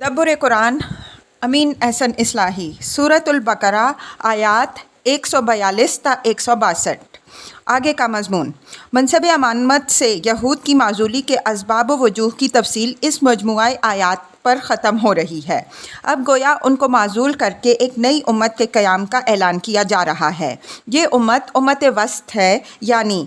تدبر قرآن امین احسن اصلاحی سورۃ البقرہ آیات 142 تا 162۔ آگے کا مضمون منصب امامت سے یہود کی معزولی کے اسباب و وجوہ کی تفصیل اس مجموعہ آیات پر ختم ہو رہی ہے۔ اب گویا ان کو معزول کر کے ایک نئی امت کے قیام کا اعلان کیا جا رہا ہے۔ یہ امت وسط ہے، یعنی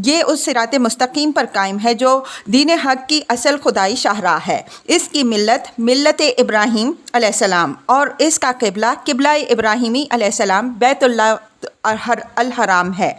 یہ اس صراط مستقیم پر قائم ہے جو دین حق کی اصل خدائی شاہراہ ہے۔ اس کی ملت ابراہیم علیہ السلام اور اس کا قبلہ ابراہیمی علیہ السلام بیت اللہ الحرام ہے۔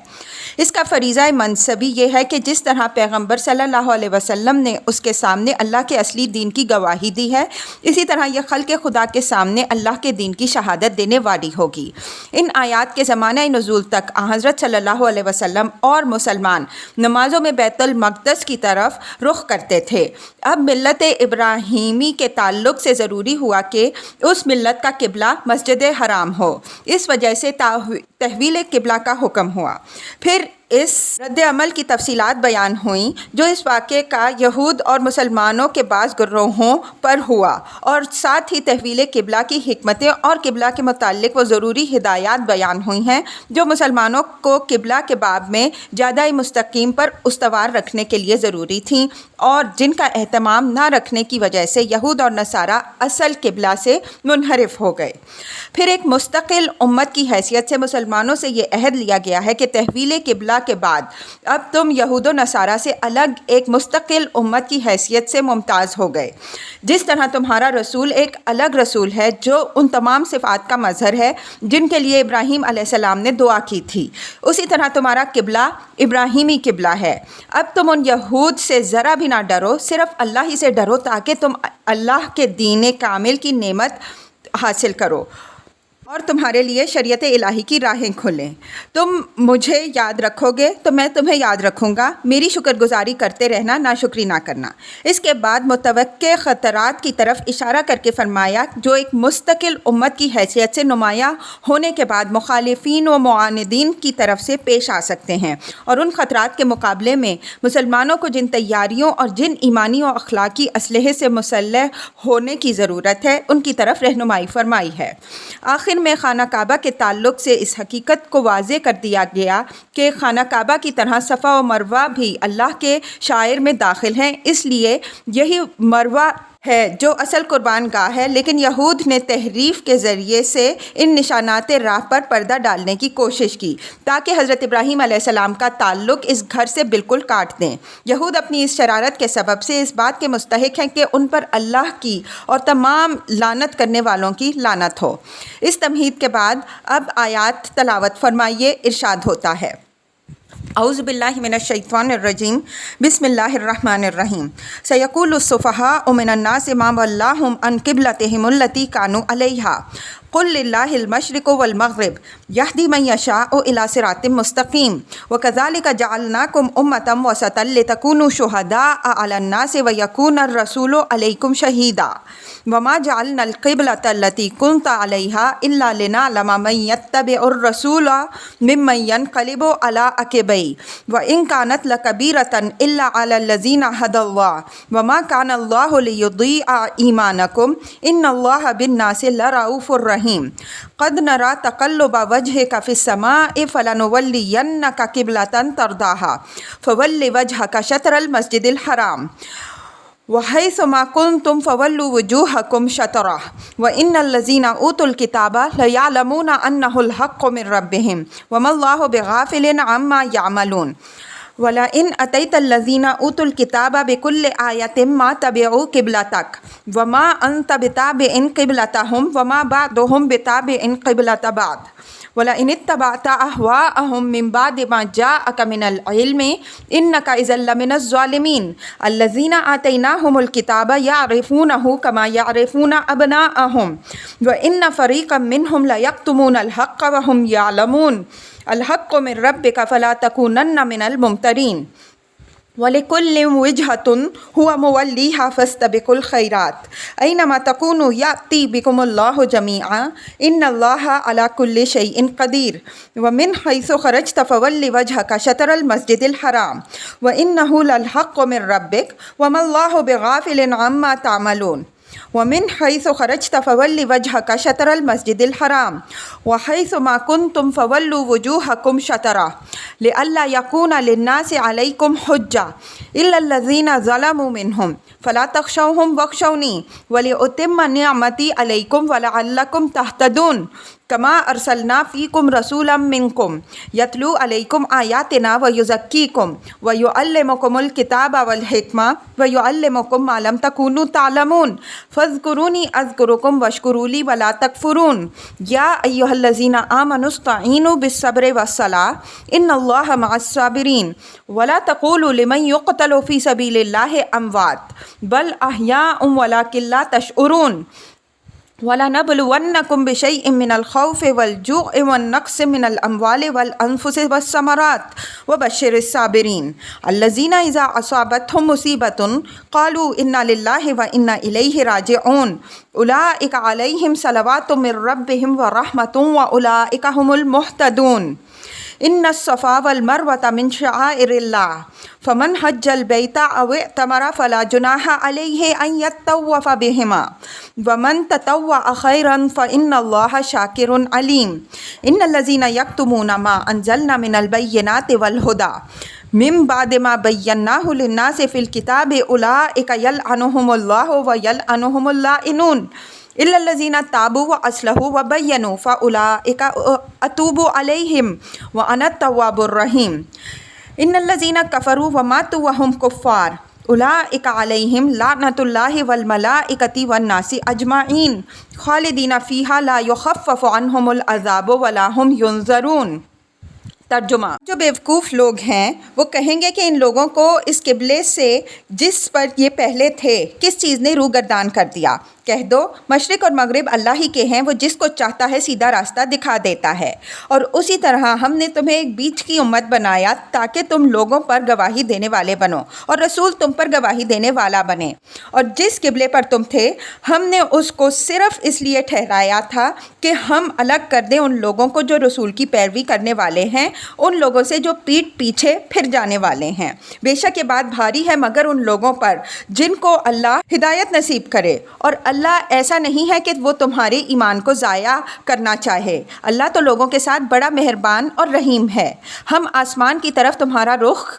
اس کا فریضہ منصبی یہ ہے کہ جس طرح پیغمبر صلی اللہ علیہ وسلم نے اس کے سامنے اللہ کے اصلی دین کی گواہی دی ہے، اسی طرح یہ خلق خدا کے سامنے اللہ کے دین کی شہادت دینے والی ہوگی۔ ان آیات کے زمانہ نزول تک حضرت صلی اللہ علیہ وسلم اور مسلمان نمازوں میں بیت المقدس کی طرف رخ کرتے تھے۔ اب ملت ابراہیمی کے تعلق سے ضروری ہوا کہ اس ملت کا قبلہ مسجد حرام ہو، اس وجہ سے تحویل قبلہ کا حکم ہوا۔ پھر اس رد عمل کی تفصیلات بیان ہوئیں جو اس واقعے کا یہود اور مسلمانوں کے بعض گروہوں پر ہوا، اور ساتھ ہی تحویل قبلہ کی حکمتیں اور قبلہ کے متعلق وہ ضروری ہدایات بیان ہوئی ہیں جو مسلمانوں کو قبلہ کے باب میں جادہ مستقیم پر استوار رکھنے کے لیے ضروری تھیں، اور جن کا اہتمام نہ رکھنے کی وجہ سے یہود اور نصارہ اصل قبلہ سے منحرف ہو گئے۔ پھر ایک مستقل امت کی حیثیت سے مسلمانوں سے یہ عہد لیا گیا ہے کہ تحویل قبلہ کے بعد اب تم یہود و نصارہ سے الگ ایک مستقل امت کی حیثیت سے ممتاز ہو گئے۔ جس طرح تمہارا رسول ایک الگ رسول ہے جو ان تمام صفات کا مظہر ہے جن کے لیے ابراہیم علیہ السلام نے دعا کی تھی، اسی طرح تمہارا قبلہ ابراہیمی قبلہ ہے۔ اب تم ان یہود سے ذرا بھی نہ ڈرو، صرف اللہ ہی سے ڈرو تاکہ تم اللہ کے دین کامل کی نعمت حاصل کرو اور تمہارے لیے شریعت الہی کی راہیں کھلیں۔ تم مجھے یاد رکھو گے تو میں تمہیں یاد رکھوں گا، میری شکر گزاری کرتے رہنا، ناشکری نہ کرنا۔ اس کے بعد متوقع خطرات کی طرف اشارہ کر کے فرمایا جو ایک مستقل امت کی حیثیت سے نمایاں ہونے کے بعد مخالفین و معاندین کی طرف سے پیش آ سکتے ہیں، اور ان خطرات کے مقابلے میں مسلمانوں کو جن تیاریوں اور جن ایمانی و اخلاقی اسلحے سے مسلح ہونے کی ضرورت ہے ان کی طرف رہنمائی فرمائی ہے۔ آخر میں خانہ کعبہ کے تعلق سے اس حقیقت کو واضح کر دیا گیا کہ خانہ کعبہ کی طرح صفا و مروہ بھی اللہ کے شعائر میں داخل ہیں، اس لیے یہی مروہ ہے جو اصل قربان گاہ ہے، لیکن یہود نے تحریف کے ذریعے سے ان نشانات راہ پر پردہ ڈالنے کی کوشش کی تاکہ حضرت ابراہیم علیہ السلام کا تعلق اس گھر سے بالکل کاٹ دیں۔ یہود اپنی اس شرارت کے سبب سے اس بات کے مستحق ہیں کہ ان پر اللہ کی اور تمام لعنت کرنے والوں کی لعنت ہو۔ اس تمہید کے بعد اب آیات تلاوت فرمائیے۔ ارشاد ہوتا ہے اعوذ باللہ من الشیطان الرجیم بسم اللہ الرحمن الرحیم سیقول السفہاء من الناس ما ولاھم عن قبلتہم التی کانوا علیہا قل للہ المشرق والمغرب یہدی من یشاء الی صراط مستقیم وکذالک جعلناکم امۃ وسطا لتکونوا شہداء علی الناس ویکون الرسول علیکم شہیدا وما جعلنا القبلۃ التی کنت علیہا الا لنعلم من یتبع الرسول ممن ینقلب علی عقبیہ وان کانت لکبیرۃ الا علی الذین ھدی اللہ وما کان اللہ لیضیع ایمانکم ان اللہ بالناس لرؤوف رحیم قد نرى تقلب وجهك في السماء فلنولينك قبلة ترضاها فول وجهك شطر المسجد الحرام وحيث ما كنتم فولوا وجوهكم شطره وإن الذين أوتوا الكتاب ليعلمون أنه الحق من ربهم وما الله بغافل عما يعملون وَلَئِنْ أَتَيْتَ الَّذِينَ أُوتُوا الْكِتَابَ بِكُلِّ آيَةٍ مَا تَبِعُوا قِبْلَتَكَ وَمَا أَنْتَ بِتَابِعٍ قِبْلَتَهُمْ وَمَا بَعْضُهُمْ بِتَابِعٍ قِبْلَةَ بَعْضٍ وَلَئِنِ اتَّبَعْتَ أَهْوَاءَهُمْ مِنْ بَعْدِ مَا جَاءَكَ مِنَ الْعِلْمِ إِنَّكَ إِذًا لَمِنَ الظَّالِمِينَ الَّذِينَ آتَيْنَاهُمُ الْكِتَابَ يَعْرِفُونَهُ كَمَا يَعْرِفُونَ أَبْنَاءَهُمْ وَإِنَّ فَرِيقًا مِّنْهُمْ لَيَكْتُمُونَ الْحَقَّ وَهُمْ يَعْلَمُونَ الحق من ربك فلا تكونن من الممترين وَلِكُلٍّ وِجْهَةٌ هُوَ مُوَلِّيهَا فَاسْتَبِقُوا الْخَيْرَاتِ أَيْنَمَا تَكُونُوا يَأْتِ بِكُمُ اللَّهُ جَمِيعًا إِنَّ اللَّهَ عَلَى كُلِّ شَيْءٍ قَدِيرٌ وَمِنْ حَيْثُ خَرَجْتَ فَوَلِّ وَجْهَكَ شَطْرَ الْمَسْجِدِ الْحَرَامِ وَإِنَّهُ لَلْحَقُّ مِنْ رَبِّكَ وَمَا اللَّهُ بِغَافِلٍ عَمَّا تَعْمَلُونَ ومن حيث خرجت فول وجهك شطر المسجد الحرام وحيث ما كنتم فولوا وجوهكم شطره لئلا يكون للناس عليكم حجة إلا الذين ظلموا منهم فلا تخشوهم واخشوني ولأتم نعمتي عليكم ولعلكم تهتدون كما أرسلنا فيكم رسولا منكم يتلو عليكم آياتنا ويزكيكم ويعلمكم الكتاب والحكمة ويعلمكم ما لم تكونوا تعلمون فاذكروني أذكركم واشكروا لي ولا تكفرون يا أيها الذين آمنوا استعينوا بالصبر والصلاة إن الله مع الصابرين ولا تقولوا لمن يقتل في سبيل الله أموات بل أحياء ولكن لا تشعرون وَلَنَبْلُوَنَّكُمْ بِشَيْءٍ مِّنَ الْخَوْفِ وَالْجُوعِ وَالنَّقْصِ مِّنَ الْأَمْوَالِ وَالْأَنفُسِ وَالثَّمَرَاتِ وَبَشِّرِ الصَّابِرِينَ الَّذِينَ إِذَا أَصَابَتْهُم مُّصِيبَةٌ قَالُوا إِنَّا لِلَّهِ وَإِنَّا إِلَيْهِ رَاجِعُونَ أُولَٰئِكَ عَلَيْهِمْ صَلَوَاتٌ مِّن رَّبِّهِمْ وَرَحْمَةٌ وَأُولَٰئِكَ هُمُ الْمُهْتَدُونَ إن الصفا والمروة من شعائر الله فمن حج البيت أو اعتمر فلا جناح عليه أن يطوف بهما ومن تطوع خيرا فإن الله شاكر عليم إن الذين يكتمون ما أنزلنا من البينات والهدى من بعد ما بيناه للناس في الكتاب أولئك يلعنهم الله ويلعنهم اللائنون إلا الذين تابوا وأصلحوا وبينوا فأولئك أتوب عليهم وأنا التواب الرحيم إن الذين كفروا وماتوا وهم كفار أولئك عليهم لعنة الله والملائكة والناس أجمعين خالدين فيها لا يخفف عنهم العذاب ولا هم ينظرون۔ ترجمہ، جو بیوقوف لوگ ہیں وہ کہیں گے کہ ان لوگوں کو اس قبلے سے جس پر یہ پہلے تھے کس چیز نے روگردان کر دیا؟ کہہ دو مشرق اور مغرب اللہ ہی کے ہیں، وہ جس کو چاہتا ہے سیدھا راستہ دکھا دیتا ہے، اور اسی طرح ہم نے تمہیں ایک بیچ کی امت بنایا تاکہ تم لوگوں پر گواہی دینے والے بنو اور رسول تم پر گواہی دینے والا بنے، اور جس قبلے پر تم تھے ہم نے اس کو صرف اس لیے ٹھہرایا تھا کہ ہم الگ کر دیں ان لوگوں کو جو رسول کی پیروی کرنے والے ہیں ان لوگوں سے جو پیٹھ پیچھے پھر جانے والے ہیں۔ بے شک یہ بات بھاری ہے مگر ان لوگوں پر جن کو اللہ ہدایت نصیب کرے، اور اللہ ایسا نہیں ہے کہ وہ تمہارے ایمان کو ضائع کرنا چاہے۔ اللہ تو لوگوں کے ساتھ بڑا مہربان اور رحیم ہے۔ ہم آسمان کی طرف تمہارا رخ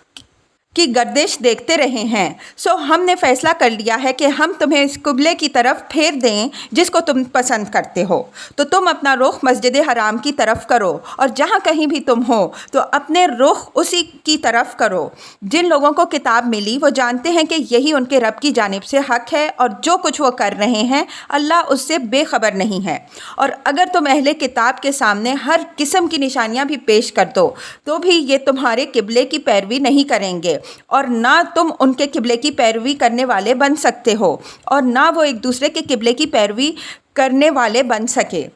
کی گردش دیکھتے رہے ہیں، سو ہم نے فیصلہ کر لیا ہے کہ ہم تمہیں اس قبلے کی طرف پھیر دیں جس کو تم پسند کرتے ہو، تو تم اپنا رخ مسجد حرام کی طرف کرو، اور جہاں کہیں بھی تم ہو تو اپنے رخ اسی کی طرف کرو۔ جن لوگوں کو کتاب ملی وہ جانتے ہیں کہ یہی ان کے رب کی جانب سے حق ہے، اور جو کچھ وہ کر رہے ہیں اللہ اس سے بے خبر نہیں ہے۔ اور اگر تم اہل کتاب کے سامنے ہر قسم کی نشانیاں بھی پیش کر دو تو بھی یہ تمہارے قبلے کی پیروی نہیں کریں گے، اور نہ تم ان کے قبلے کی پیروی کرنے والے بن سکتے ہو، اور نہ وہ ایک دوسرے کے قبلے کی پیروی کرنے والے بن سکے۔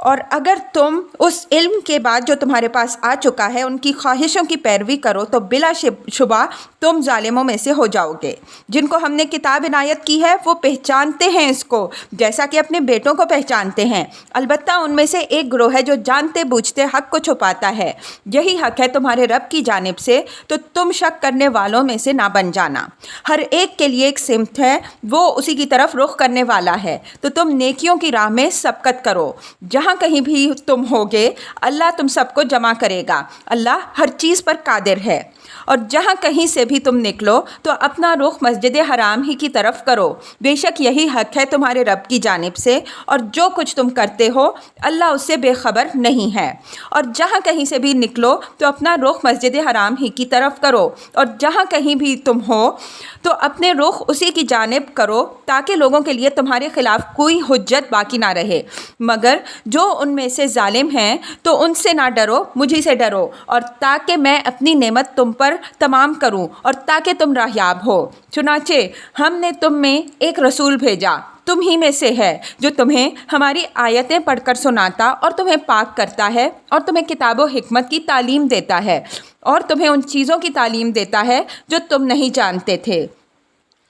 اور اگر تم اس علم کے بعد جو تمہارے پاس آ چکا ہے ان کی خواہشوں کی پیروی کرو تو بلا شبہ تم ظالموں میں سے ہو جاؤ گے۔ جن کو ہم نے کتاب عنایت کی ہے وہ پہچانتے ہیں اس کو جیسا کہ اپنے بیٹوں کو پہچانتے ہیں، البتہ ان میں سے ایک گروہ ہے جو جانتے بوجھتے حق کو چھپاتا ہے۔ یہی حق ہے تمہارے رب کی جانب سے، تو تم شک کرنے والوں میں سے نہ بن جانا۔ ہر ایک کے لیے ایک سمت ہے، وہ اسی کی طرف رخ کرنے والا ہے، تو تم نیکیوں کی راہ میں سبقت کرو۔ جہاں کہیں بھی تم ہوگے اللہ تم سب کو جمع کرے گا، اللہ ہر چیز پر قادر ہے۔ اور جہاں کہیں سے بھی تم نکلو تو اپنا رخ مسجد حرام ہی کی طرف کرو، بے شک یہی حق ہے تمہارے رب کی جانب سے، اور جو کچھ تم کرتے ہو اللہ اس سے بے خبر نہیں ہے۔ اور جہاں کہیں سے بھی نکلو تو اپنا رخ مسجد حرام ہی کی طرف کرو، اور جہاں کہیں بھی تم ہو تو اپنے رخ اسی کی جانب کرو تاکہ لوگوں کے لیے تمہارے خلاف کوئی حجت باقی نہ رہے، مگر جو ان میں سے ظالم ہیں تو ان سے نہ ڈرو، مجھے سے ڈرو، اور تاکہ میں اپنی نعمت تم پر تمام کروں اور تاکہ تم راہیاب ہو۔ چنانچہ ہم نے تم میں ایک رسول بھیجا، تم ہی میں سے ہے، جو تمہیں ہماری آیتیں پڑھ کر سناتا اور تمہیں پاک کرتا ہے، اور تمہیں کتاب و حکمت کی تعلیم دیتا ہے، اور تمہیں ان چیزوں کی تعلیم دیتا ہے جو تم نہیں جانتے تھے۔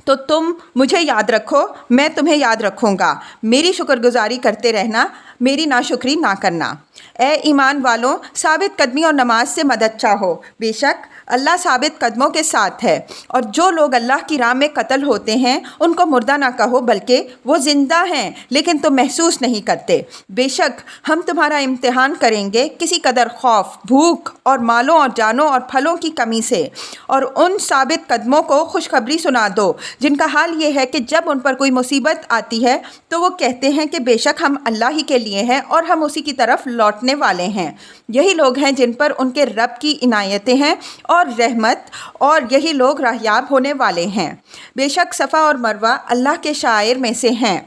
تو تم مجھے یاد رکھو، میں تمہیں یاد رکھوں گا، میری شکر گزاری کرتے رہنا، میری ناشکری نہ کرنا۔ اے ایمان والوں، ثابت قدمی اور نماز سے مدد چاہو، بے شک اللہ ثابت قدموں کے ساتھ ہے، اور جو لوگ اللہ کی راہ میں قتل ہوتے ہیں ان کو مردہ نہ کہو بلکہ وہ زندہ ہیں لیکن تم محسوس نہیں کرتے۔ بے شک ہم تمہارا امتحان کریں گے کسی قدر خوف، بھوک اور مالوں اور جانوں اور پھلوں کی کمی سے، اور ان ثابت قدموں کو خوشخبری سنا دو جن کا حال یہ ہے کہ جب ان پر کوئی مصیبت آتی ہے تو وہ کہتے ہیں کہ بے شک ہم اللہ ہی کے لیے ہیں اور ہم اسی کی طرف لوٹنے والے ہیں۔ یہی لوگ ہیں جن پر ان کے رب کی عنایتیں ہیں اور رحمت، اور یہی لوگ راہیاب ہونے والے ہیں۔ بے شک صفا اور مروہ اللہ کے شعائر میں سے ہیں،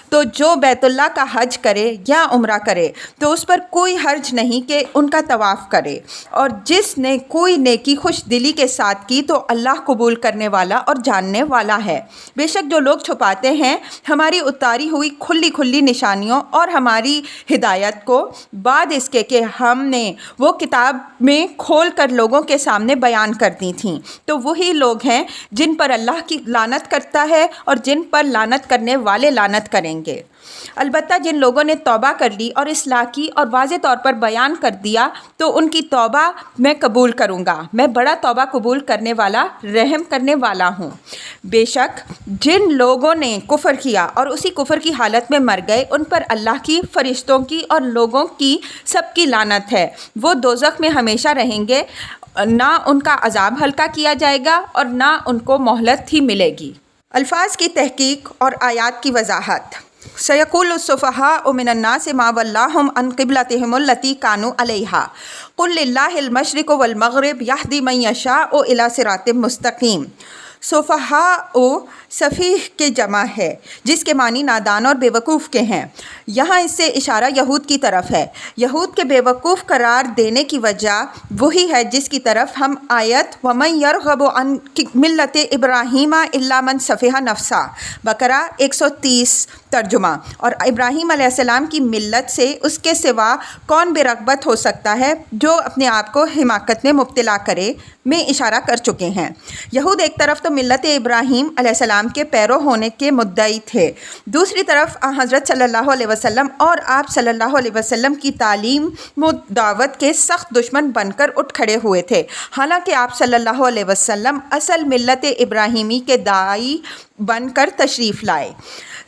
تو جو بیت اللہ کا حج کرے یا عمرہ کرے تو اس پر کوئی حرج نہیں کہ ان کا طواف کرے، اور جس نے کوئی نیکی خوش دلی کے ساتھ کی تو اللہ قبول کرنے والا اور جاننے والا ہے۔ بے شک جو لوگ چھپاتے ہیں ہماری اتاری ہوئی کھلی کھلی نشانیوں اور ہماری ہدایت کو بعد اس کے کہ ہم نے وہ کتاب میں کھول کر لوگوں کے سامنے بیان کر دی تھیں، تو وہی لوگ ہیں جن پر اللہ کی لعنت کرتا ہے اور جن پر لعنت کرنے والے لعنت کریں گے۔ البتہ جن لوگوں نے توبہ کر لی اور اصلاح کی اور واضح طور پر بیان کر دیا تو ان کی توبہ میں قبول کروں گا، میں بڑا توبہ قبول کرنے والا، رحم کرنے والا ہوں۔ بے شک جن لوگوں نے کفر کیا اور اسی کفر کی حالت میں مر گئے ان پر اللہ کی، فرشتوں کی اور لوگوں کی سب کی لعنت ہے، وہ دوزخ میں ہمیشہ رہیں گے، نہ ان کا عذاب ہلکا کیا جائے گا اور نہ ان کو مہلت ہی ملے گی۔ الفاظ کی تحقیق اور آیات کی وضاحت۔ سیقول السفہاء من الناس ما ولاہم عن قبلتہم التی کانوا علیہا قل للہ المشرق والمغرب یہدی من یشاء الی صراط مستقیم۔ سفہاء سفیہ کے جمع ہے جس کے معنی نادان اور بے وقوف کے ہیں۔ یہاں اس سے اشارہ یہود کی طرف ہے۔ یہود کے بے وقوف قرار دینے کی وجہ وہی ہے جس کی طرف ہم آیت وَمَن يَرْغَبُ عَن مِلَّةِ إِبْرَاهِيمَ إِلَّا مَن سَفِهَ نَفْسَهُ بقرہ 130 ترجمہ۔ اور ابراہیم علیہ السلام کی ملت سے اس کے سوا کون بے رغبت ہو سکتا ہے جو اپنے آپ کو حماقت میں مبتلا کرے، میں اشارہ کر چکے ہیں۔ یہود ایک طرف تو ملت ابراہیم علیہ السلام کے پیرو ہونے کے مدعی تھے، دوسری طرف حضرت صلی اللہ علیہ وسلم اور آپ صلی اللہ علیہ وسلم کی تعلیم و دعوت کے سخت دشمن بن کر اٹھ کھڑے ہوئے تھے، حالانکہ آپ صلی اللہ علیہ وسلم اصل ملت ابراہیمی کے داعی بن کر تشریف لائے۔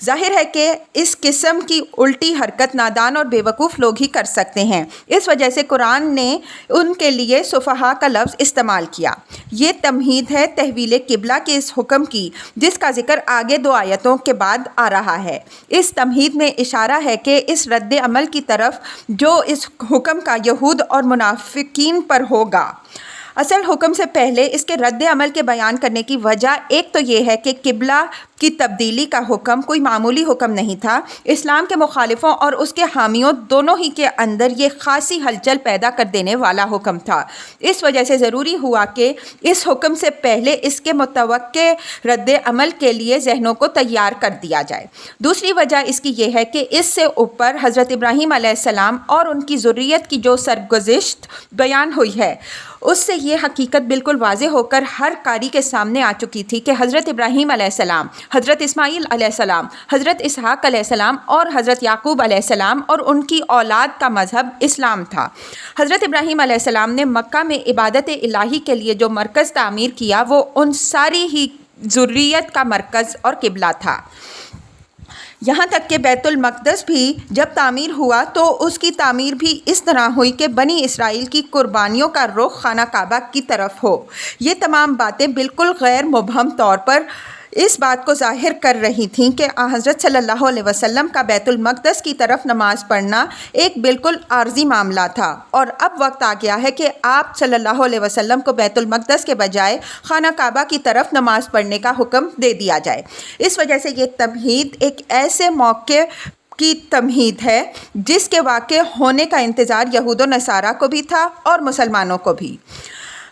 ظاہر ہے کہ اس قسم کی الٹی حرکت نادان اور بے وقوف لوگ ہی کر سکتے ہیں، اس وجہ سے قرآن نے ان کے لیے سفہاء کا لفظ استعمال کیا۔ یہ تمہید ہے تحویل قبلہ کے اس حکم کی جس کا ذکر آگے 2 آیتوں کے بعد آ رہا ہے۔ اس تمہید میں اشارہ ہے کہ اس رد عمل کی طرف جو اس حکم کا یہود اور منافقین پر ہوگا۔ اصل حکم سے پہلے اس کے رد عمل کے بیان کرنے کی وجہ ایک تو یہ ہے کہ قبلہ کی تبدیلی کا حکم کوئی معمولی حکم نہیں تھا، اسلام کے مخالفوں اور اس کے حامیوں دونوں ہی کے اندر یہ خاصی ہلچل پیدا کر دینے والا حکم تھا۔ اس وجہ سے ضروری ہوا کہ اس حکم سے پہلے اس کے متوقع رد عمل کے لیے ذہنوں کو تیار کر دیا جائے۔ دوسری وجہ اس کی یہ ہے کہ اس سے اوپر حضرت ابراہیم علیہ السلام اور ان کی ذریت کی جو سرگزشت بیان ہوئی ہے اس سے یہ حقیقت بالکل واضح ہو کر ہر قاری کے سامنے آ چکی تھی کہ حضرت ابراہیم علیہ السلام، حضرت اسماعیل علیہ السلام، حضرت اسحاق علیہ السلام اور حضرت یعقوب علیہ السلام اور ان کی اولاد کا مذہب اسلام تھا۔ حضرت ابراہیم علیہ السلام نے مکہ میں عبادت الہی کے لیے جو مرکز تعمیر کیا وہ ان ساری ہی ذریت کا مرکز اور قبلہ تھا۔ یہاں تک کہ بیت المقدس بھی جب تعمیر ہوا تو اس کی تعمیر بھی اس طرح ہوئی کہ بنی اسرائیل کی قربانیوں کا رخ خانہ کعبہ کی طرف ہو۔ یہ تمام باتیں بالکل غیر مبہم طور پر اس بات کو ظاہر کر رہی تھیں کہ حضرت صلی اللہ علیہ وسلم کا بیت المقدس کی طرف نماز پڑھنا ایک بالکل عارضی معاملہ تھا، اور اب وقت آ گیا ہے کہ آپ صلی اللہ علیہ وسلم کو بیت المقدس کے بجائے خانہ کعبہ کی طرف نماز پڑھنے کا حکم دے دیا جائے۔ اس وجہ سے یہ تمہید ایک ایسے موقع کی تمہید ہے جس کے واقع ہونے کا انتظار یہود و نصارہ کو بھی تھا اور مسلمانوں کو بھی۔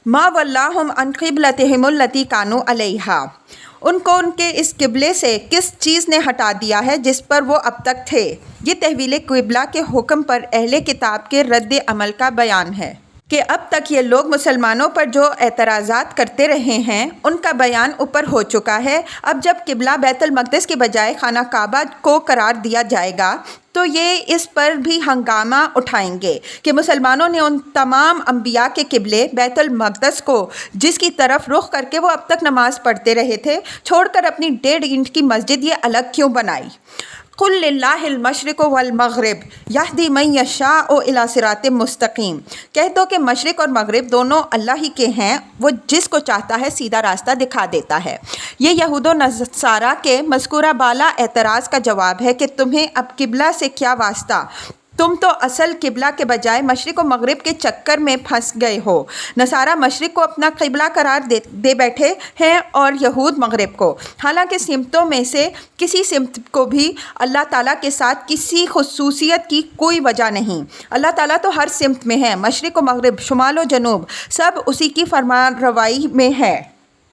ما ولاہم عن قبلتہم التی کانوا علیہا، ان کو ان کے اس قبلے سے کس چیز نے ہٹا دیا ہے جس پر وہ اب تک تھے۔ یہ تحویل قبلہ کے حکم پر اہل کتاب کے رد عمل کا بیان ہے کہ اب تک یہ لوگ مسلمانوں پر جو اعتراضات کرتے رہے ہیں ان کا بیان اوپر ہو چکا ہے۔ اب جب قبلہ بیت المقدس کے بجائے خانہ کعبہ کو قرار دیا جائے گا تو یہ اس پر بھی ہنگامہ اٹھائیں گے کہ مسلمانوں نے ان تمام انبیاء کے قبلے بیت المقدس کو، جس کی طرف رخ کر کے وہ اب تک نماز پڑھتے رہے تھے، چھوڑ کر اپنی 1.5 اینٹ کی مسجد یہ الگ کیوں بنائی؟ قُل لِلَّهِ الْمَشْرِقُ وَالْمَغْرِبُ يَهْدِي مَن يَشَاءُ إِلَىٰ صِرَاطٍ مُّسْتَقِيمٍ، کہہ دو کہ مشرق اور مغرب دونوں اللہ ہی کے ہیں، وہ جس کو چاہتا ہے سیدھا راستہ دکھا دیتا ہے۔ یہ یہود و نصارہ کے مذکورہ بالا اعتراض کا جواب ہے کہ تمہیں اب قبلہ سے کیا واسطہ، تم تو اصل قبلہ کے بجائے مشرق و مغرب کے چکر میں پھنس گئے ہو۔ نصارہ مشرق کو اپنا قبلہ قرار دے بیٹھے ہیں اور یہود مغرب کو، حالانکہ سمتوں میں سے کسی سمت کو بھی اللہ تعالیٰ کے ساتھ کسی خصوصیت کی کوئی وجہ نہیں۔ اللہ تعالیٰ تو ہر سمت میں ہے، مشرق و مغرب، شمال و جنوب، سب اسی کی فرمانروائی میں ہے۔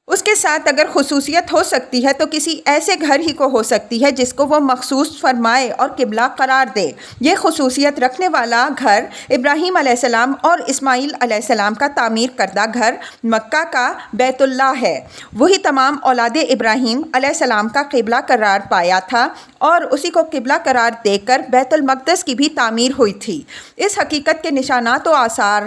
اس کے ساتھ اگر خصوصیت ہو سکتی ہے تو کسی ایسے گھر ہی کو ہو سکتی ہے جس کو وہ مخصوص فرمائے اور قبلہ قرار دے۔ یہ خصوصیت رکھنے والا گھر ابراہیم علیہ السلام اور اسماعیل علیہ السلام کا تعمیر کردہ گھر مکہ کا بیت اللہ ہے۔ وہی تمام اولاد ابراہیم علیہ السلام کا قبلہ قرار پایا تھا اور اسی کو قبلہ قرار دے کر بیت المقدس کی بھی تعمیر ہوئی تھی۔ اس حقیقت کے نشانات و آثار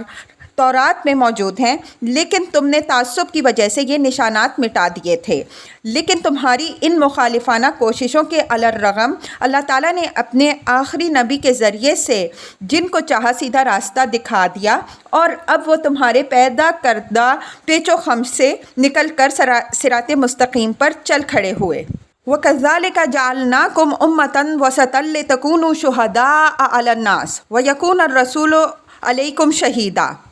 تورات میں موجود ہیں، لیکن تم نے تعصب کی وجہ سے یہ نشانات مٹا دیے تھے۔ لیکن تمہاری ان مخالفانہ کوششوں کے الرغم اللہ تعالیٰ نے اپنے آخری نبی کے ذریعے سے جن کو چاہا سیدھا راستہ دکھا دیا، اور اب وہ تمہارے پیدا کردہ پیچ و خم سے نکل کر صراط مستقیم پر چل کھڑے ہوئے۔ وَكَذَلِكَ جَعَلْنَاكُمْ أُمَّةً وَسَطًا لِتَكُونُوا شُهَدَاءَ عَلَى النَّاسِ وَيَكُونَ الرَّسُولُ عَلَيْكُمْ شَهِيدًا۔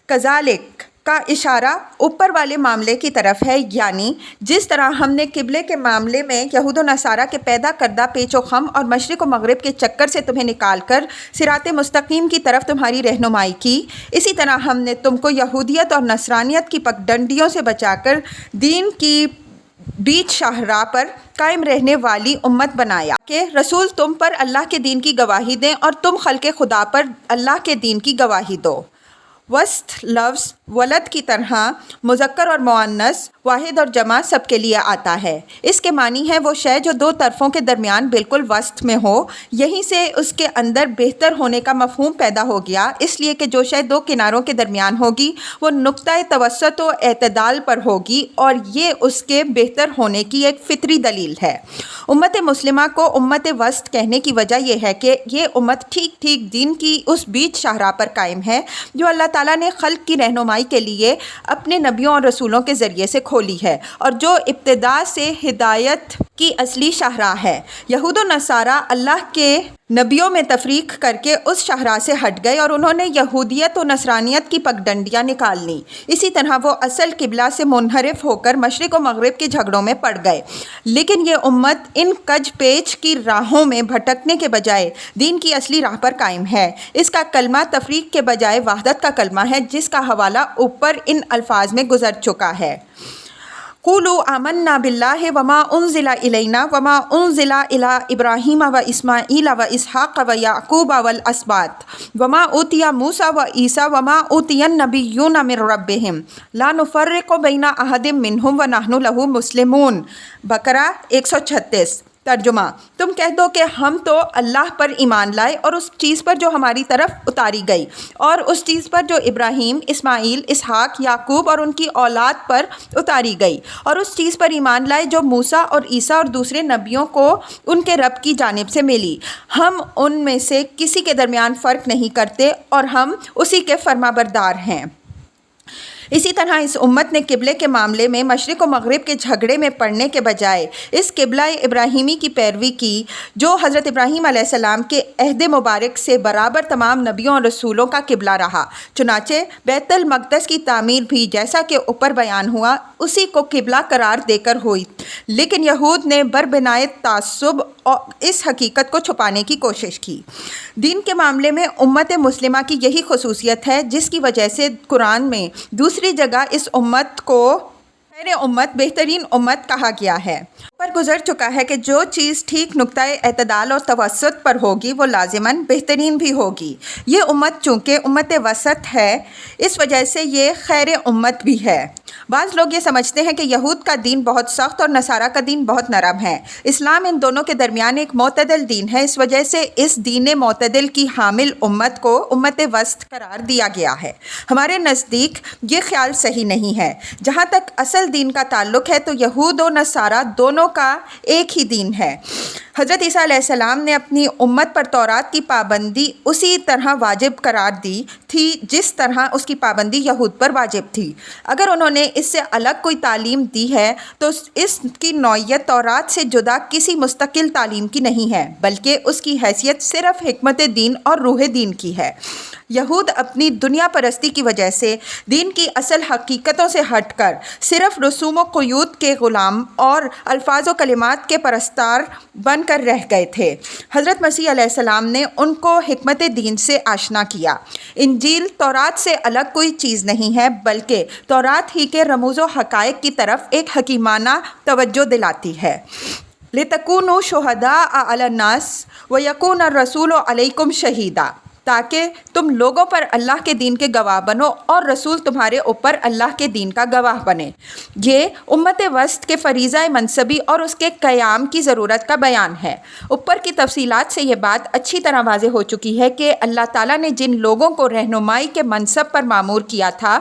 کذالک کا اشارہ اوپر والے معاملے کی طرف ہے، یعنی جس طرح ہم نے قبلے کے معاملے میں یہود و نصارہ کے پیدا کردہ پیچ و خم اور مشرق و مغرب کے چکر سے تمہیں نکال کر صراط مستقیم کی طرف تمہاری رہنمائی کی، اسی طرح ہم نے تم کو یہودیت اور نصرانیت کی پگڈنڈیوں سے بچا کر دین کی بیچ شاہراہ پر قائم رہنے والی امت بنایا کہ رسول تم پر اللہ کے دین کی گواہی دیں اور تم خلق خدا پر اللہ کے دین کی گواہی دو۔ وسط لفظ ولد کی طرح مذکر اور مؤنث، واحد اور جمع سب کے لیے آتا ہے۔ اس کے معنی ہے وہ شے جو دو طرفوں کے درمیان بالکل وسط میں ہو۔ یہیں سے اس کے اندر بہتر ہونے کا مفہوم پیدا ہو گیا، اس لیے کہ جو شے دو کناروں کے درمیان ہوگی وہ نقطہ توسط و اعتدال پر ہوگی، اور یہ اس کے بہتر ہونے کی ایک فطری دلیل ہے۔ امت مسلمہ کو امت وسط کہنے کی وجہ یہ ہے کہ یہ امت ٹھیک ٹھیک دین کی اس بیچ شاہراہ پر قائم ہے جو اللہ تعالیٰ نے خلق کی رہنمائی کے لیے اپنے نبیوں اور رسولوں کے ذریعے سے کھولی ہے، اور جو ابتدا سے ہدایت کی اصلی شاہراہ ہے۔ یہود و نصارہ اللہ کے نبیوں میں تفریق کر کے اس شاہراہ سے ہٹ گئے اور انہوں نے یہودیت و نصرانیت کی پگڈنڈیاں نکال لیں۔ اسی طرح وہ اصل قبلہ سے منحرف ہو کر مشرق و مغرب کے جھگڑوں میں پڑ گئے۔ لیکن یہ امت ان کج پیچ کی راہوں میں بھٹکنے کے بجائے دین کی اصلی راہ پر قائم ہے۔ اس کا کلمہ تفریق کے بجائے وحدت کا کلمہ ہے، جس کا حوالہ اوپر ان الفاظ میں گزر چکا ہے۔ قولوا آمنا باللہ وما انزل الینا وما انزل الی ابراہیم و اسماعیل و اسحاق و یعقوب والاسباط وما اوتی موسیٰ و عیسیٰ وما اوتی النبیون من ربہم لا نفرق بین احد منہم ونحن لہ مسلمون۔ بقرہ 136۔ ترجمہ: تم کہہ دو کہ ہم تو اللہ پر ایمان لائے اور اس چیز پر جو ہماری طرف اتاری گئی، اور اس چیز پر جو ابراہیم، اسماعیل، اسحاق، یعقوب اور ان کی اولاد پر اتاری گئی، اور اس چیز پر ایمان لائے جو موسیٰ اور عیسیٰ اور دوسرے نبیوں کو ان کے رب کی جانب سے ملی۔ ہم ان میں سے کسی کے درمیان فرق نہیں کرتے اور ہم اسی کے فرمانبردار ہیں۔ اسی طرح اس امت نے قبلے کے معاملے میں مشرق و مغرب کے جھگڑے میں پڑنے کے بجائے اس قبلہ ابراہیمی کی پیروی کی جو حضرت ابراہیم علیہ السلام کے عہد مبارک سے برابر تمام نبیوں اور رسولوں کا قبلہ رہا۔ چنانچہ بیت المقدس کی تعمیر بھی جیسا کہ اوپر بیان ہوا اسی کو قبلہ قرار دے کر ہوئی، لیکن یہود نے بربنائے تعصب اور اس حقیقت کو چھپانے کی کوشش کی۔ دین کے معاملے میں امت مسلمہ کی یہی خصوصیت ہے جس کی وجہ سے قرآن میں دوسری جگہ اس امت کو خیر امت، بہترین امت کہا گیا ہے۔ پر گزر چکا ہے کہ جو چیز ٹھیک نقطہ اعتدال اور توسط پر ہوگی وہ لازماً بہترین بھی ہوگی۔ یہ امت چونکہ امت وسط ہے، اس وجہ سے یہ خیر امت بھی ہے۔ بعض لوگ یہ سمجھتے ہیں کہ یہود کا دین بہت سخت اور نصارہ کا دین بہت نرم ہے۔ اسلام ان دونوں کے درمیان ایک معتدل دین ہے، اس وجہ سے اس دین معتدل کی حامل امت کو امت وسط قرار دیا گیا ہے۔ ہمارے نزدیک یہ خیال صحیح نہیں ہے۔ جہاں تک اصل دین کا تعلق ہے تو یہود و نصارہ دونوں کا ایک ہی دین ہے۔ حضرت عیسیٰ علیہ السلام نے اپنی امت پر تورات کی پابندی اسی طرح واجب قرار دی تھی جس طرح اس کی پابندی یہود پر واجب تھی۔ اگر انہوں نے اس سے الگ کوئی تعلیم دی ہے تو اس کی نوعیت تورات سے جدا کسی مستقل تعلیم کی نہیں ہے، بلکہ اس کی حیثیت صرف حکمت دین اور روح دین کی ہے۔ یہود اپنی دنیا پرستی کی وجہ سے دین کی اصل حقیقتوں سے ہٹ کر صرف رسوم و قیود کے غلام اور الفاظ و کلمات کے پرستار بن کر رہ گئے تھے۔ حضرت مسیح علیہ السلام نے ان کو حکمت دین سے آشنا کیا۔ انجیل تورات سے الگ کوئی چیز نہیں ہے، بلکہ تورات ہی کے رموز و حقائق کی طرف ایک حکیمانہ توجہ دلاتی ہے۔ لِتَكُونُوا شُهَدَاءَ عَلَى النَّاسِ وَيَكُونَ الرَّسُولُ عَلَيْكُمْ شَهِيدًا، تاکہ تم لوگوں پر اللہ کے دین کے گواہ بنو اور رسول تمہارے اوپر اللہ کے دین کا گواہ بنے۔ یہ امت وسط کے فریضہ منصبی اور اس کے قیام کی ضرورت کا بیان ہے۔ اوپر کی تفصیلات سے یہ بات اچھی طرح واضح ہو چکی ہے کہ اللہ تعالیٰ نے جن لوگوں کو رہنمائی کے منصب پر مامور کیا تھا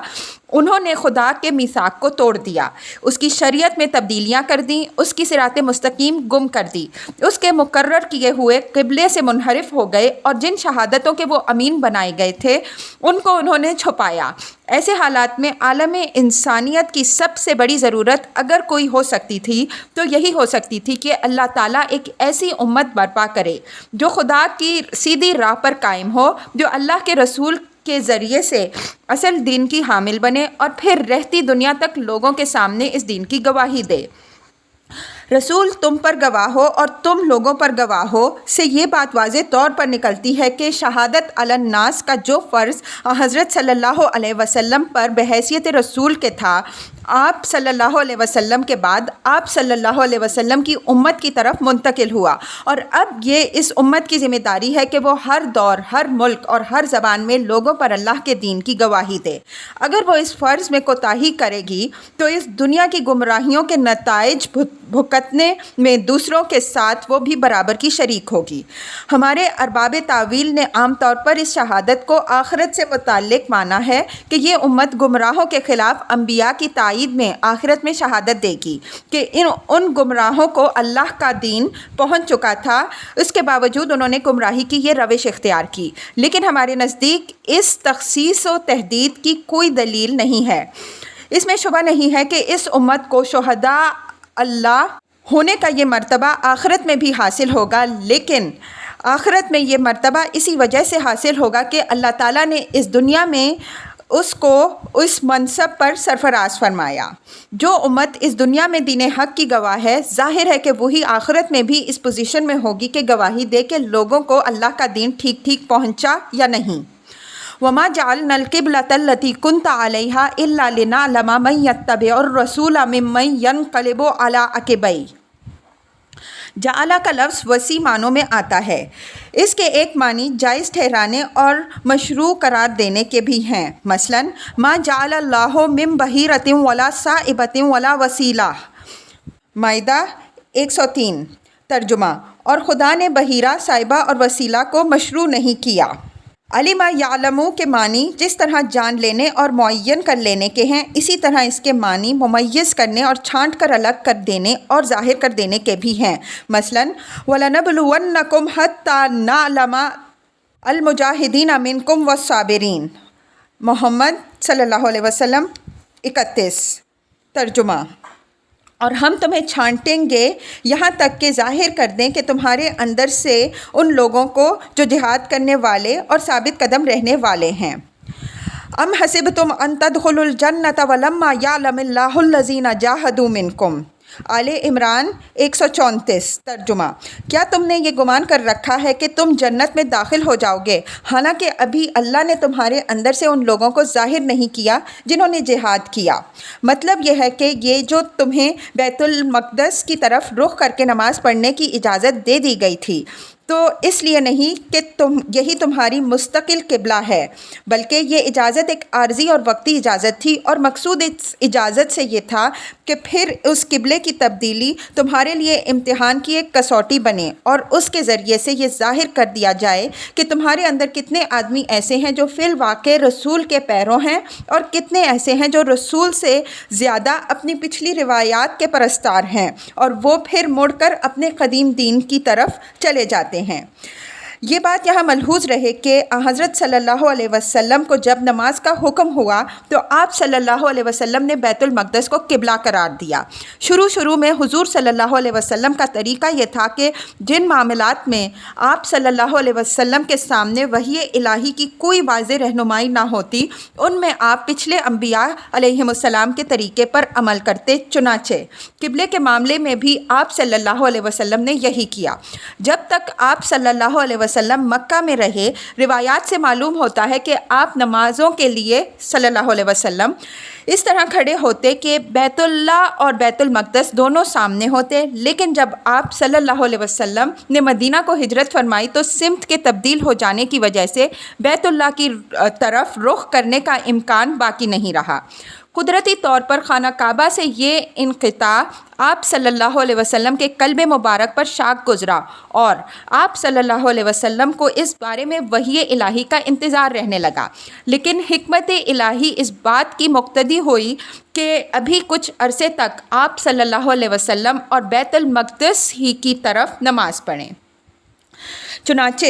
انہوں نے خدا کے میثاق کو توڑ دیا، اس کی شریعت میں تبدیلیاں کر دیں، اس کی صراط مستقیم گم کر دی، اس کے مقرر کیے ہوئے قبلے سے منحرف ہو گئے اور جن شہادتوں کے وہ امین بنائے گئے تھے ان کو انہوں نے چھپایا۔ ایسے حالات میں عالم انسانیت کی سب سے بڑی ضرورت اگر کوئی ہو سکتی تھی تو یہی ہو سکتی تھی کہ اللہ تعالیٰ ایک ایسی امت برپا کرے جو خدا کی سیدھی راہ پر قائم ہو، جو اللہ کے رسول کے ذریعے سے اصل دین کی حامل بنے اور پھر رہتی دنیا تک لوگوں کے سامنے اس دین کی گواہی دے۔ رسول تم پر گواہ ہو اور تم لوگوں پر گواہ ہو سے یہ بات واضح طور پر نکلتی ہے کہ شہادت علی الناس کا جو فرض حضرت صلی اللہ علیہ وسلم پر بحیثیت رسول کے تھا، آپ صلی اللہ علیہ وسلم کے بعد آپ صلی اللہ علیہ وسلم کی امت کی طرف منتقل ہوا، اور اب یہ اس امت کی ذمہ داری ہے کہ وہ ہر دور، ہر ملک اور ہر زبان میں لوگوں پر اللہ کے دین کی گواہی دے۔ اگر وہ اس فرض میں کوتاہی کرے گی تو اس دنیا کی گمراہیوں کے نتائج بھگتنے میں دوسروں کے ساتھ وہ بھی برابر کی شریک ہوگی۔ ہمارے ارباب تعویل نے عام طور پر اس شہادت کو آخرت سے متعلق مانا ہے کہ یہ امت گمراہوں کے خلاف انبیاء کی تائید میں آخرت میں شہادت دے گی کہ ان گمراہوں کو اللہ کا دین پہنچ چکا تھا، اس کے باوجود انہوں نے گمراہی کی یہ روش اختیار کی۔ لیکن ہمارے نزدیک اس تخصیص و تحدید کی کوئی دلیل نہیں ہے۔ اس میں شبہ نہیں ہے کہ اس امت کو شہداء اللہ ہونے کا یہ مرتبہ آخرت میں بھی حاصل ہوگا، لیکن آخرت میں یہ مرتبہ اسی وجہ سے حاصل ہوگا کہ اللہ تعالیٰ نے اس دنیا میں اس کو اس منصب پر سرفراز فرمایا۔ جو امت اس دنیا میں دین حق کی گواہ ہے، ظاہر ہے کہ وہی آخرت میں بھی اس پوزیشن میں ہوگی کہ گواہی دے کہ لوگوں کو اللہ کا دین ٹھیک ٹھیک پہنچا یا نہیں۔ وَمَا جَعَلْنَا الْقِبْلَةَ الَّتِي كُنْتَ عَلَيْهَا إِلَّا لِنَعْلَمَ مَن يَتَّبِعُ الرَّسُولَ مِمَّن يَنقَلِبُ عَلَىٰ عَقِبَيْهِ۔ جعلہ کا لفظ وسیع معنوں میں آتا ہے۔ اس کے ایک معنی جائز ٹھہرانے اور مشروع قرار دینے کے بھی ہیں، مثلاً ما جعل اللہ من بحیرۃ ولا سائبۃ ولا وسیلہ، مائدہ 103۔ ترجمہ: اور خدا نے بحیرہ، سائبہ اور وسیلہ کو مشروع نہیں کیا۔ علم یعلم کے معنی جس طرح جان لینے اور معین کر لینے کے ہیں، اسی طرح اس کے معنی ممیز کرنے اور چھانٹ کر الگ کر دینے اور ظاہر کر دینے کے بھی ہیں، مثلاً وَلَنَبْلُوَنَّكُمْ حَتَّىٰ نَعْلَمَ الْمُجَاہِدِينَ مِنْكُمْ وَالصَّابِرِينَ، محمد صلی اللہ علیہ وسلم 31۔ ترجمہ: اور ہم تمہیں چھانٹیں گے یہاں تک کہ ظاہر کر دیں کہ تمہارے اندر سے ان لوگوں کو جو جہاد کرنے والے اور ثابت قدم رہنے والے ہیں۔ ام حسبتم ان تدخلوا الجنۃ ولما یعلم اللہ الذین جاہدوا منکم، آل عمران 134۔ ترجمہ: کیا تم نے یہ گمان کر رکھا ہے کہ تم جنت میں داخل ہو جاؤ گے، حالانکہ ابھی اللہ نے تمہارے اندر سے ان لوگوں کو ظاہر نہیں کیا جنہوں نے جہاد کیا؟ مطلب یہ ہے کہ یہ جو تمہیں بیت المقدس کی طرف رخ کر کے نماز پڑھنے کی اجازت دے دی گئی تھی، تو اس لیے نہیں کہ یہی تمہاری مستقل قبلہ ہے، بلکہ یہ اجازت ایک عارضی اور وقتی اجازت تھی، اور مقصود اس اجازت سے یہ تھا کہ پھر اس قبلے کی تبدیلی تمہارے لیے امتحان کی ایک کسوٹی بنے، اور اس کے ذریعے سے یہ ظاہر کر دیا جائے کہ تمہارے اندر کتنے آدمی ایسے ہیں جو فی الواقع رسول کے پیرو ہیں، اور کتنے ایسے ہیں جو رسول سے زیادہ اپنی پچھلی روایات کے پرستار ہیں، اور وہ پھر مڑ کر اپنے قدیم دین کی طرف چلے جاتے ہیں۔ یہ بات یہاں ملحوظ رہے کہ حضرت صلی اللہ علیہ وسلم کو جب نماز کا حکم ہوا تو آپ صلی اللہ علیہ وسلم نے بیت المقدس کو قبلہ قرار دیا۔ شروع میں حضور صلی اللہ علیہ وسلم کا طریقہ یہ تھا کہ جن معاملات میں آپ صلی اللہ علیہ وسلم کے سامنے وحی الہی کی کوئی واضح رہنمائی نہ ہوتی، ان میں آپ پچھلے انبیاء علیہم السلام کے طریقے پر عمل کرتے۔ چنانچہ قبلے کے معاملے میں بھی آپ صلی اللہ علیہ وسلم نے یہی کیا۔ جب تک آپ صلی اللہ علیہ وسلم مکہ میں رہے، روایات سے معلوم ہوتا ہے کہ آپ نمازوں کے لیے صلی اللہ علیہ وسلم اس طرح کھڑے ہوتے کہ بیت اللہ اور بیت المقدس دونوں سامنے ہوتے، لیکن جب آپ صلی اللہ علیہ وسلم نے مدینہ کو ہجرت فرمائی تو سمت کے تبدیل ہو جانے کی وجہ سے بیت اللہ کی طرف رخ کرنے کا امکان باقی نہیں رہا۔ قدرتی طور پر خانہ کعبہ سے یہ انقطاع آپ صلی اللہ علیہ وسلم کے قلب مبارک پر شاق گزرا، اور آپ صلی اللہ علیہ وسلم کو اس بارے میں وحی الہی کا انتظار رہنے لگا۔ لیکن حکمت الہی اس بات کی مقتضی ہوئی کہ ابھی کچھ عرصے تک آپ صلی اللہ علیہ وسلم اور بیت المقدس ہی کی طرف نماز پڑھیں۔ چنانچہ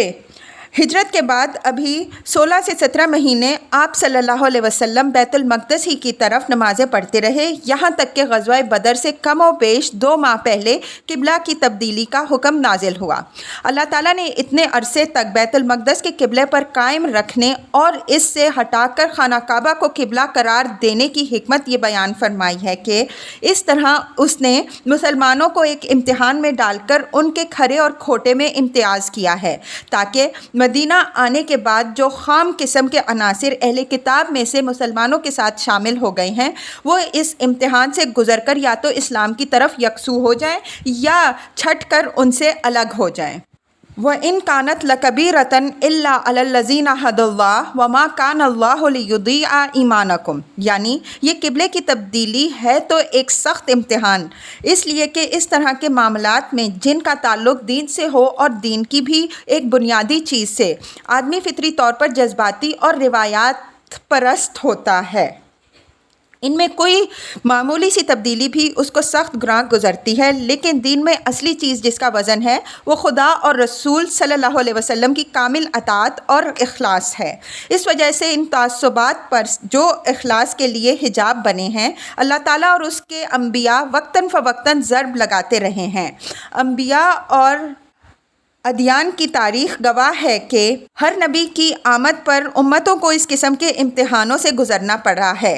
ہجرت کے بعد ابھی 16 سے 17 مہینے آپ صلی اللہ علیہ وسلم بیت المقدس ہی کی طرف نمازیں پڑھتے رہے، یہاں تک کہ غزوہ بدر سے کم و بیش 2 ماہ پہلے قبلہ کی تبدیلی کا حکم نازل ہوا۔ اللہ تعالیٰ نے اتنے عرصے تک بیت المقدس کے قبلے پر قائم رکھنے اور اس سے ہٹا کر خانہ کعبہ کو قبلہ قرار دینے کی حکمت یہ بیان فرمائی ہے کہ اس طرح اس نے مسلمانوں کو ایک امتحان میں ڈال کر ان کے کھرے اور کھوٹے میں امتیاز کیا ہے، تاکہ مدینہ آنے کے بعد جو خام قسم کے عناصر اہل کتاب میں سے مسلمانوں کے ساتھ شامل ہو گئے ہیں، وہ اس امتحان سے گزر کر یا تو اسلام کی طرف یکسو ہو جائیں یا چھٹ کر ان سے الگ ہو جائیں۔ وَإِن كَانَتْ لَكَبِيرَةً إِلَّا عَلَى الَّذِينَ هَدَى اللَّهُ وَمَا كَانَ اللَّهُ لِيُضِيعَ إِيمَانَكُمْ، یعنی یہ قبلے کی تبدیلی ہے تو ایک سخت امتحان، اس لیے کہ اس طرح کے معاملات میں جن کا تعلق دین سے ہو اور دین کی بھی ایک بنیادی چیز سے، آدمی فطری طور پر جذباتی اور روایات پرست ہوتا ہے۔ ان میں کوئی معمولی سی تبدیلی بھی اس کو سخت گراں گزرتی ہے، لیکن دین میں اصلی چیز جس کا وزن ہے وہ خدا اور رسول صلی اللہ علیہ وسلم کی کامل اطاعت اور اخلاص ہے۔ اس وجہ سے ان تعصبات پر جو اخلاص کے لیے حجاب بنے ہیں، اللہ تعالیٰ اور اس کے انبیاء وقتاً فوقتاً ضرب لگاتے رہے ہیں۔ انبیاء اور ادیان کی تاریخ گواہ ہے کہ ہر نبی کی آمد پر امتوں کو اس قسم کے امتحانوں سے گزرنا پڑا ہے۔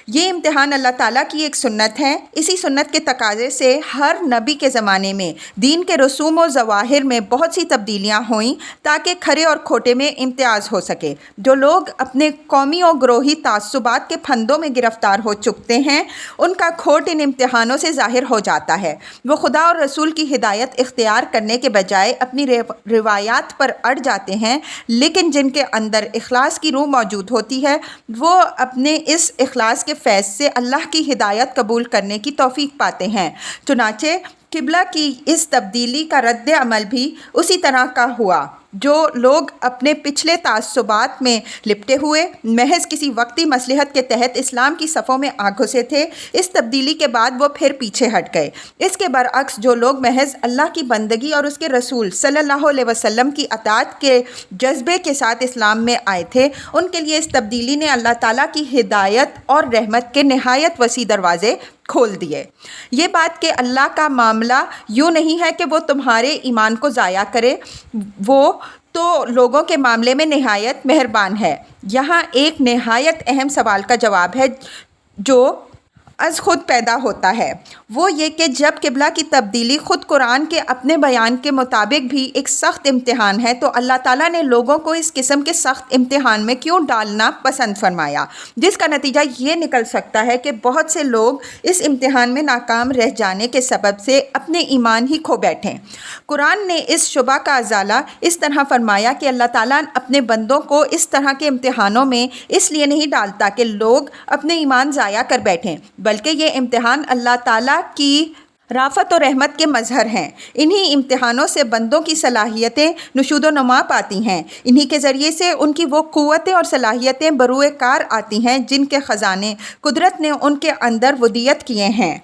یہ امتحان اللہ تعالیٰ کی ایک سنت ہے۔ اسی سنت کے تقاضے سے ہر نبی کے زمانے میں دین کے رسوم و ظواہر میں بہت سی تبدیلیاں ہوئیں تاکہ کھرے اور کھوٹے میں امتیاز ہو سکے۔ جو لوگ اپنے قومی اور گروہی تعصبات کے پھندوں میں گرفتار ہو چکتے ہیں، ان کا کھوٹ ان امتحانوں سے ظاہر ہو جاتا ہے۔ وہ خدا اور رسول کی ہدایت اختیار کرنے کے بجائے اپنی روایات پر اڑ جاتے ہیں، لیکن جن کے اندر اخلاص کی روح موجود ہوتی ہے وہ اپنے اس اخلاص کے فیض سے اللہ کی ہدایت قبول کرنے کی توفیق پاتے ہیں۔ چنانچہ قبلہ کی اس تبدیلی کا رد عمل بھی اسی طرح کا ہوا۔ جو لوگ اپنے پچھلے تعصبات میں لپٹے ہوئے محض کسی وقتی مصلحت کے تحت اسلام کی صفوں میں آ گھسے تھے، اس تبدیلی کے بعد وہ پھر پیچھے ہٹ گئے۔ اس کے برعکس جو لوگ محض اللہ کی بندگی اور اس کے رسول صلی اللہ علیہ وسلم کی اطاعت کے جذبے کے ساتھ اسلام میں آئے تھے، ان کے لیے اس تبدیلی نے اللہ تعالیٰ کی ہدایت اور رحمت کے نہایت وسیع دروازے کھول دیے۔ یہ بات کہ اللہ کا معاملہ یوں نہیں ہے کہ وہ تمہارے ایمان کو ضائع کرے، وہ تو لوگوں کے معاملے میں نہایت مہربان ہے۔ یہاں ایک نہایت اہم سوال کا جواب ہے جو از خود پیدا ہوتا ہے، وہ یہ کہ جب قبلہ کی تبدیلی خود قرآن کے اپنے بیان کے مطابق بھی ایک سخت امتحان ہے، تو اللہ تعالیٰ نے لوگوں کو اس قسم کے سخت امتحان میں کیوں ڈالنا پسند فرمایا، جس کا نتیجہ یہ نکل سکتا ہے کہ بہت سے لوگ اس امتحان میں ناکام رہ جانے کے سبب سے اپنے ایمان ہی کھو بیٹھیں۔ قرآن نے اس شبہ کا ازالہ اس طرح فرمایا کہ اللہ تعالیٰ اپنے بندوں کو اس طرح کے امتحانوں میں اس لیے نہیں ڈالتا کہ لوگ اپنے ایمان ضائع کر بیٹھیں، بلکہ یہ امتحان اللہ تعالیٰ کی رافت و رحمت کے مظہر ہیں۔ انہی امتحانوں سے بندوں کی صلاحیتیں نشود و نما پاتی ہیں، انہی کے ذریعے سے ان کی وہ قوتیں اور صلاحیتیں بروئے کار آتی ہیں جن کے خزانے قدرت نے ان کے اندر ودیت کیے ہیں۔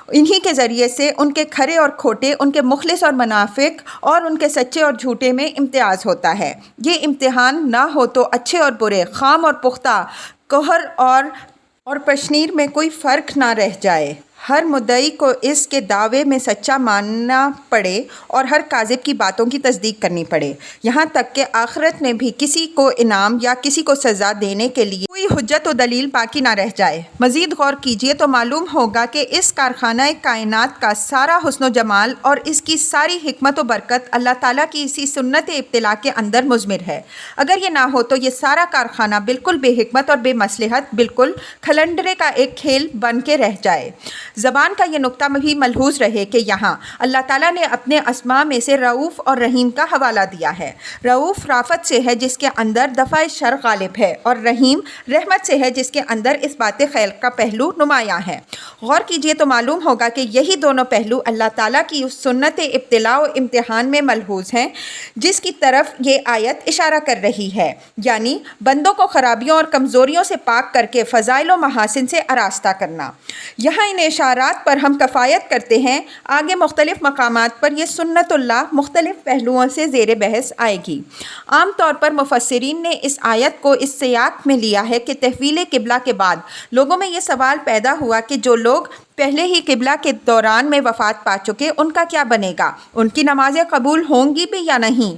انہی کے ذریعے سے ان کے کھرے اور کھوٹے، ان کے مخلص اور منافق، اور ان کے سچے اور جھوٹے میں امتیاز ہوتا ہے۔ یہ امتحان نہ ہو تو اچھے اور برے، خام اور پختہ، کہر اور پشنیر میں کوئی فرق نہ رہ جائے۔ ہر مدعی کو اس کے دعوے میں سچا ماننا پڑے اور ہر کاذب کی باتوں کی تصدیق کرنی پڑے، یہاں تک کہ آخرت میں بھی کسی کو انعام یا کسی کو سزا دینے کے لیے کوئی حجت و دلیل باقی نہ رہ جائے۔ مزید غور کیجئے تو معلوم ہوگا کہ اس کارخانہ کائنات کا سارا حسن و جمال اور اس کی ساری حکمت و برکت اللہ تعالیٰ کی اسی سنت ابتلاء کے اندر مضمر ہے۔ اگر یہ نہ ہو تو یہ سارا کارخانہ بالکل بے حکمت اور بے مصلحت، بالکل کھلنڈرے کا ایک کھیل بن کے رہ جائے۔ زبان کا یہ نقطہ بھی ملحوظ رہے کہ یہاں اللہ تعالیٰ نے اپنے اسماء میں سے رؤوف اور رحیم کا حوالہ دیا ہے۔ رؤوف رافت سے ہے جس کے اندر دفع شر غالب ہے، اور رحیم رحمت سے ہے جس کے اندر اس بات خیر کا پہلو نمایاں ہے۔ غور کیجئے تو معلوم ہوگا کہ یہی دونوں پہلو اللہ تعالیٰ کی اس سنت ابتلاء و امتحان میں ملحوظ ہیں جس کی طرف یہ آیت اشارہ کر رہی ہے، یعنی بندوں کو خرابیوں اور کمزوریوں سے پاک کر کے فضائل و محاسن سے آراستہ کرنا۔ یہاں ان اشارات پر ہم کفایت کرتے ہیں، آگے مختلف مقامات پر یہ سنت اللہ مختلف پہلوؤں سے زیر بحث آئے گی۔ عام طور پر مفسرین نے اس آیت کو اس سیاق میں لیا ہے کہ تحویل قبلہ کے بعد لوگوں میں یہ سوال پیدا ہوا کہ جو لوگ پہلے ہی قبلہ کے دوران میں وفات پا چکے ان کا کیا بنے گا، ان کی نمازیں قبول ہوں گی بھی یا نہیں۔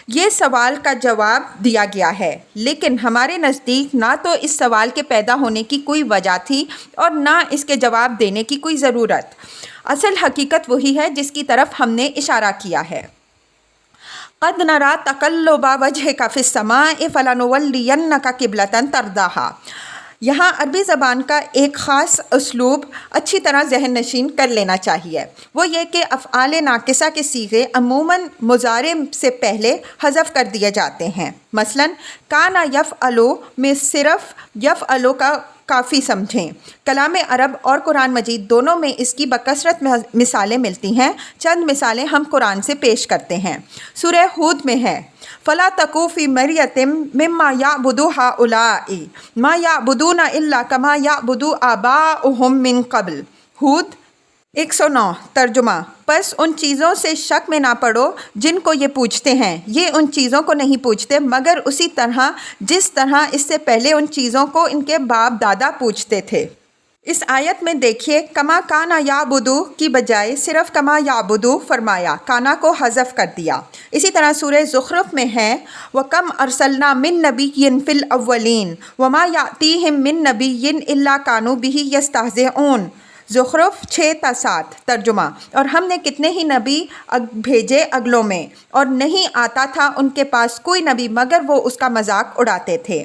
یہ سوال کا جواب دیا گیا ہے، لیکن ہمارے نزدیک نہ تو اس سوال کے پیدا ہونے کی کوئی وجہ تھی اور نہ اس کے جواب دینے کی کوئی ضرورت۔ اصل حقیقت وہی ہے جس کی طرف ہم نے اشارہ کیا ہے۔ قد نرى تقلب وجهك في السماء فلنولينك قبلة ترضاها۔ یہاں عربی زبان کا ایک خاص اسلوب اچھی طرح ذہن نشین کر لینا چاہیے، وہ یہ کہ افعال ناقصہ کے صیغے عموماً مضارع سے پہلے حذف کر دیے جاتے ہیں۔ مثلاً کانا یفعلو میں صرف یفعلو کا کافی سمجھیں۔ کلام عرب اور قرآن مجید دونوں میں اس کی بکثرت مثالیں ملتی ہیں۔ چند مثالیں ہم قرآن سے پیش کرتے ہیں۔ سورہ ہود میں ہے فَلَا تَكُ فِي مِرْيَةٍ مِّمَّا يَعْبُدُ هَٰؤُلَاءِ مَا يَعْبُدُونَ إِلَّا كَمَا يَعْبُدُ آبَاؤُهُم مِّن قَبْلُ۔ ہود 109۔ ترجمہ: پس ان چیزوں سے شک میں نہ پڑو جن کو یہ پوجتے ہیں، یہ ان چیزوں کو نہیں پوجتے مگر اسی طرح جس طرح اس سے پہلے ان چیزوں کو ان کے باپ دادا پوجتے تھے۔ اس آیت میں دیکھیے کما کانا یعبدو کی بجائے صرف کما یعبدو فرمایا، کانا کو حذف کر دیا۔ اسی طرح سورہ زخرف میں ہے وَكَمْ أَرْسَلْنَا مِن نَبِيٍّ فِي الْأَوَّلِينَ وَمَا يَأْتِيهِم مِّن نَبِيٍّ إِلَّا كَانُوا بِهِ يَسْتَهْزِئُونَ۔ زخرف 6-7۔ ترجمہ: اور ہم نے کتنے ہی نبی بھیجے اگلوں میں، اور نہیں آتا تھا ان کے پاس کوئی نبی مگر وہ اس کا مذاق اڑاتے تھے۔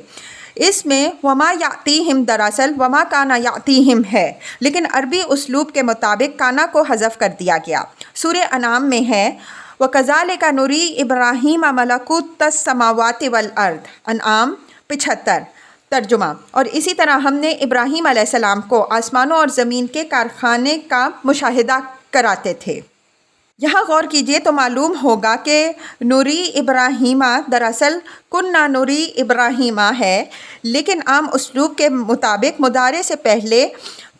اس میں وما یاتیہم دراصل وما کانا یاتیہم ہے، لیکن عربی اسلوب کے مطابق کانا کو حذف کر دیا گیا۔ سورہ انعام میں ہے وَكَذَلِكَ نُرِي إِبْرَاهِيمَ مَلَكُوتَ السَّمَاوَاتِ وَالْأَرْضِ۔ انعام 75۔ ترجمہ: اور اسی طرح ہم نے ابراہیم علیہ السلام کو آسمانوں اور زمین کے کارخانے کا مشاہدہ کراتے تھے۔ یہاں غور کیجئے تو معلوم ہوگا کہ نوری ابراہیمہ دراصل کننا نوری ابراہیمہ ہے، لیکن عام اسلوب کے مطابق مضارع سے پہلے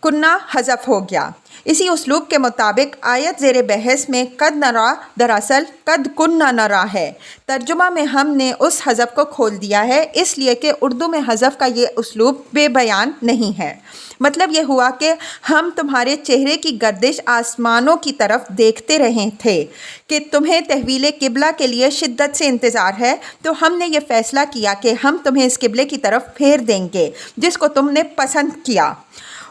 کننا حذف ہو گیا۔ اسی اسلوب کے مطابق آیت زیر بحث میں قد نرا دراصل قد کننا نرا ہے۔ ترجمہ میں ہم نے اس حذف کو کھول دیا ہے، اس لیے کہ اردو میں حذف کا یہ اسلوب بے بیان نہیں ہے۔ مطلب یہ ہوا کہ ہم تمہارے چہرے کی گردش آسمانوں کی طرف دیکھتے رہے تھے کہ تمہیں تحویل قبلہ کے لیے شدت سے انتظار ہے، تو ہم نے یہ فیصلہ کیا کہ ہم تمہیں اس قبلے کی طرف پھیر دیں گے جس کو تم نے پسند کیا۔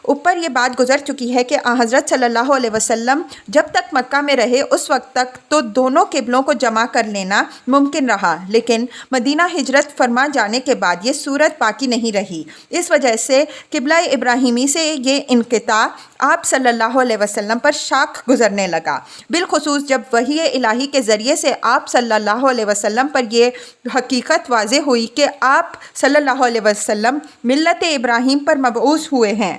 اوپر یہ بات گزر چکی ہے کہ حضرت صلی اللہ علیہ وسلم جب تک مکہ میں رہے اس وقت تک تو دونوں قبلوں کو جمع کر لینا ممکن رہا، لیکن مدینہ ہجرت فرما جانے کے بعد یہ صورت باقی نہیں رہی۔ اس وجہ سے قبلہ ابراہیمی سے یہ انقطاع آپ صلی اللہ علیہ وسلم پر شاق گزرنے لگا، بالخصوص جب وحی الہی کے ذریعے سے آپ صلی اللہ علیہ وسلم پر یہ حقیقت واضح ہوئی کہ آپ صلی اللہ علیہ وسلم ملت ابراہیم پر مبعوث ہوئے ہیں۔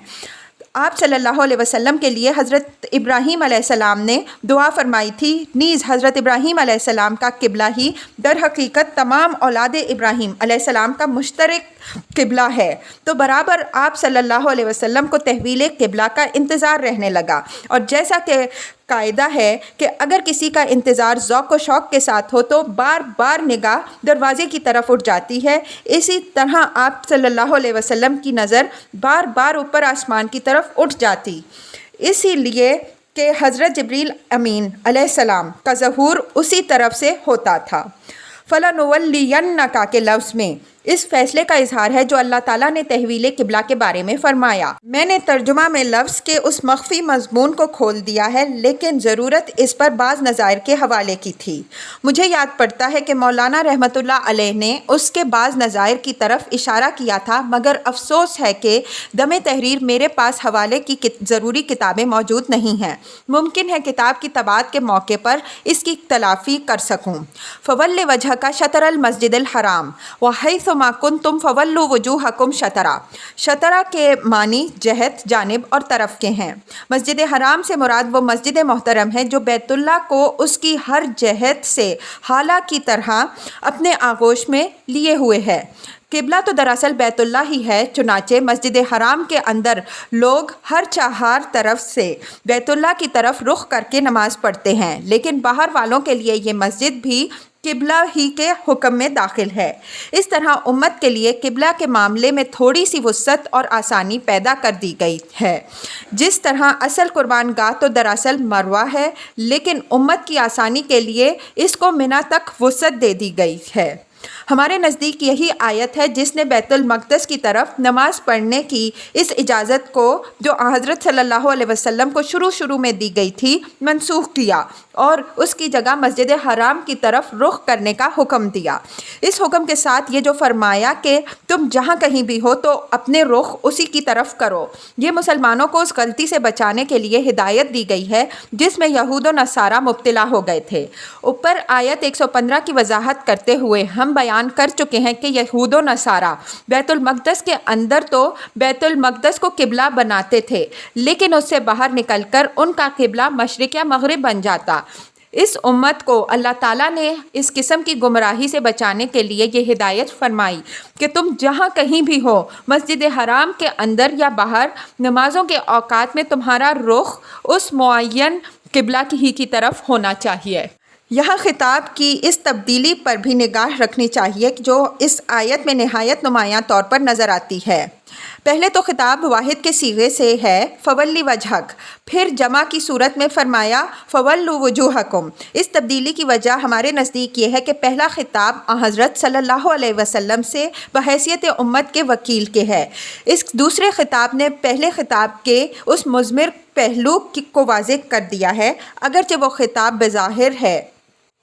آپ صلی اللہ علیہ وسلم کے لیے حضرت ابراہیم علیہ السلام نے دعا فرمائی تھی، نیز حضرت ابراہیم علیہ السلام کا قبلہ ہی در حقیقت تمام اولاد ابراہیم علیہ السلام کا مشترک قبلہ ہے، تو برابر آپ صلی اللہ علیہ وسلم کو تحویل قبلہ کا انتظار رہنے لگا۔ اور جیسا کہ قاعدہ ہے کہ اگر کسی کا انتظار ذوق و شوق کے ساتھ ہو تو بار بار نگاہ دروازے کی طرف اٹھ جاتی ہے، اسی طرح آپ صلی اللہ علیہ وسلم کی نظر بار بار اوپر آسمان کی طرف اٹھ جاتی، اسی لیے کہ حضرت جبریل امین علیہ السلام کا ظہور اسی طرف سے ہوتا تھا۔ فَلَنُوَلِّيَنَّكَ کے لفظ میں اس فیصلے کا اظہار ہے جو اللہ تعالیٰ نے تحویل قبلہ کے بارے میں فرمایا۔ میں نے ترجمہ میں لفظ کے اس مخفی مضمون کو کھول دیا ہے، لیکن ضرورت اس پر بعض نظائر کے حوالے کی تھی۔ مجھے یاد پڑتا ہے کہ مولانا رحمۃ اللہ علیہ نے اس کے بعض نظائر کی طرف اشارہ کیا تھا، مگر افسوس ہے کہ دم تحریر میرے پاس حوالے کی ضروری کتابیں موجود نہیں ہیں۔ ممکن ہے کتاب کی طباعت کے موقع پر اس کی تلافی کر سکوں۔ فَوَلِّ وَجْهَكَ شَطْرَ الْمَسْجِدِ الْحَرَامِ وَحَيْثُ مَا كُنْتُمْ فَوَلُّوا وُجُوهَكُمْ شَطْرَهُ۔ شطرہ کے معنی جہت، جانب اور طرف کے ہیں۔ مسجد حرام سے مراد وہ مسجد محترم ہے جو بیت اللہ کو اس کی ہر جہت سے حالہ کی طرح اپنے آغوش میں لیے ہوئے ہے۔ قبلہ تو دراصل بیت اللہ ہی ہے، چنانچہ مسجد حرام کے اندر لوگ ہر چہار طرف سے بیت اللہ کی طرف رخ کر کے نماز پڑھتے ہیں، لیکن باہر والوں کے لیے یہ مسجد بھی قبلہ ہی کے حکم میں داخل ہے۔ اس طرح امت کے لیے قبلہ کے معاملے میں تھوڑی سی وسعت اور آسانی پیدا کر دی گئی ہے۔ جس طرح اصل قربان گاہ تو دراصل مروہ ہے، لیکن امت کی آسانی کے لیے اس کو منی تک وسعت دے دی گئی ہے۔ ہمارے نزدیک یہی آیت ہے جس نے بیت المقدس کی طرف نماز پڑھنے کی اس اجازت کو جو حضرت صلی اللہ علیہ وسلم کو شروع میں دی گئی تھی منسوخ کیا اور اس کی جگہ مسجد حرام کی طرف رخ کرنے کا حکم دیا۔ اس حکم کے ساتھ یہ جو فرمایا کہ تم جہاں کہیں بھی ہو تو اپنے رخ اسی کی طرف کرو، یہ مسلمانوں کو اس غلطی سے بچانے کے لیے ہدایت دی گئی ہے جس میں یہود و نصارہ مبتلا ہو گئے تھے۔ اوپر آیت 115 کی وضاحت کرتے ہوئے ہم بیان کر چکے ہیں کہ یہود و نصارہ بیت المقدس کے اندر تو بیت المقدس کو قبلہ بناتے تھے، لیکن اس سے باہر نکل کر ان کا قبلہ مشرق یا مغرب بن جاتا۔ اس امت کو اللہ تعالیٰ نے اس قسم کی گمراہی سے بچانے کے لیے یہ ہدایت فرمائی کہ تم جہاں کہیں بھی ہو، مسجد حرام کے اندر یا باہر، نمازوں کے اوقات میں تمہارا رخ اس معین قبلہ ہی کی طرف ہونا چاہیے۔ یہاں خطاب کی اس تبدیلی پر بھی نگاہ رکھنی چاہیے جو اس آیت میں نہایت نمایاں طور پر نظر آتی ہے۔ پہلے تو خطاب واحد کے صیغے سے ہے فولی وجہک، پھر جمع کی صورت میں فرمایا فولوا وجوہکم۔ اس تبدیلی کی وجہ ہمارے نزدیک یہ ہے کہ پہلا خطاب حضرت صلی اللہ علیہ وسلم سے بحیثیت امت کے وکیل کے ہے، اس دوسرے خطاب نے پہلے خطاب کے اس مضمر پہلو کو واضح کر دیا ہے، اگرچہ وہ خطاب بظاہر ہے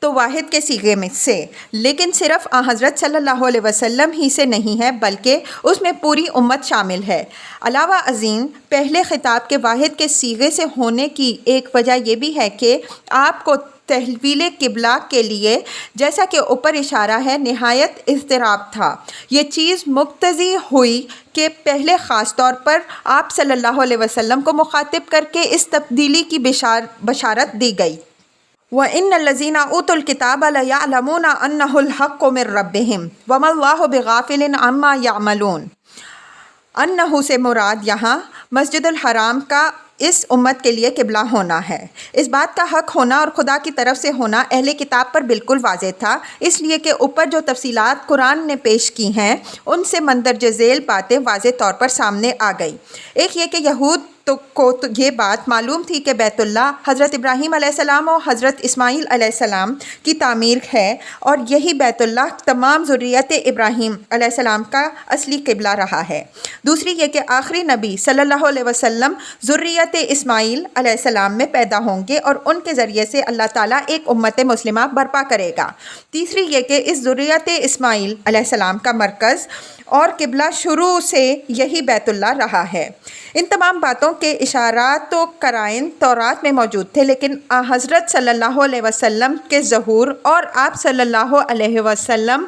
تو واحد کے صیغے میں سے، لیکن صرف حضرت صلی اللہ علیہ وسلم ہی سے نہیں ہے بلکہ اس میں پوری امت شامل ہے۔ علاوہ ازیں پہلے خطاب کے واحد کے صیغے سے ہونے کی ایک وجہ یہ بھی ہے کہ آپ کو تحویل قبلہ کے لیے، جیسا کہ اوپر اشارہ ہے، نہایت اضطراب تھا۔ یہ چیز مقتضی ہوئی کہ پہلے خاص طور پر آپ صلی اللہ علیہ وسلم کو مخاطب کر کے اس تبدیلی کی بشارت دی گئی۔ وَإِنَّ الَّذِينَ أُوتُوا الْكِتَابَ لَيَعْلَمُونَ أَنَّهُ الْحَقُّ مِنْ رَبِّهِمْ وَمَا اللَّهُ بِغَافِلٍ عَمَّا يَعْمَلُونَ۔ انہو سے مراد یہاں مسجد الحرام کا اس امت کے لیے قبلہ ہونا ہے۔ اس بات کا حق ہونا اور خدا کی طرف سے ہونا اہل کتاب پر بالکل واضح تھا، اس لیے کہ اوپر جو تفصیلات قرآن نے پیش کی ہیں ان سے مندرجہ ذیل باتیں واضح طور پر سامنے آ گئی۔ ایک یہ کہ یہود تو یہ بات معلوم تھی کہ بیت اللہ حضرت ابراہیم علیہ السلام اور حضرت اسماعیل علیہ السلام کی تعمیر ہے، اور یہی بیت اللہ تمام ذریت ابراہیم علیہ السلام کا اصلی قبلہ رہا ہے۔ دوسری یہ کہ آخری نبی صلی اللہ علیہ وسلم ذریت اسماعیل علیہ السلام میں پیدا ہوں گے، اور ان کے ذریعے سے اللہ تعالیٰ ایک امت مسلمہ برپا کرے گا۔ تیسری یہ کہ اس ذریت اسماعیل علیہ السلام کا مرکز اور قبلہ شروع سے یہی بیت اللہ رہا ہے۔ ان تمام باتوں کے اشارات و قرائن تورات میں موجود تھے، لیکن حضرت صلی اللہ علیہ وسلم کے ظہور اور آپ صلی اللہ علیہ وسلم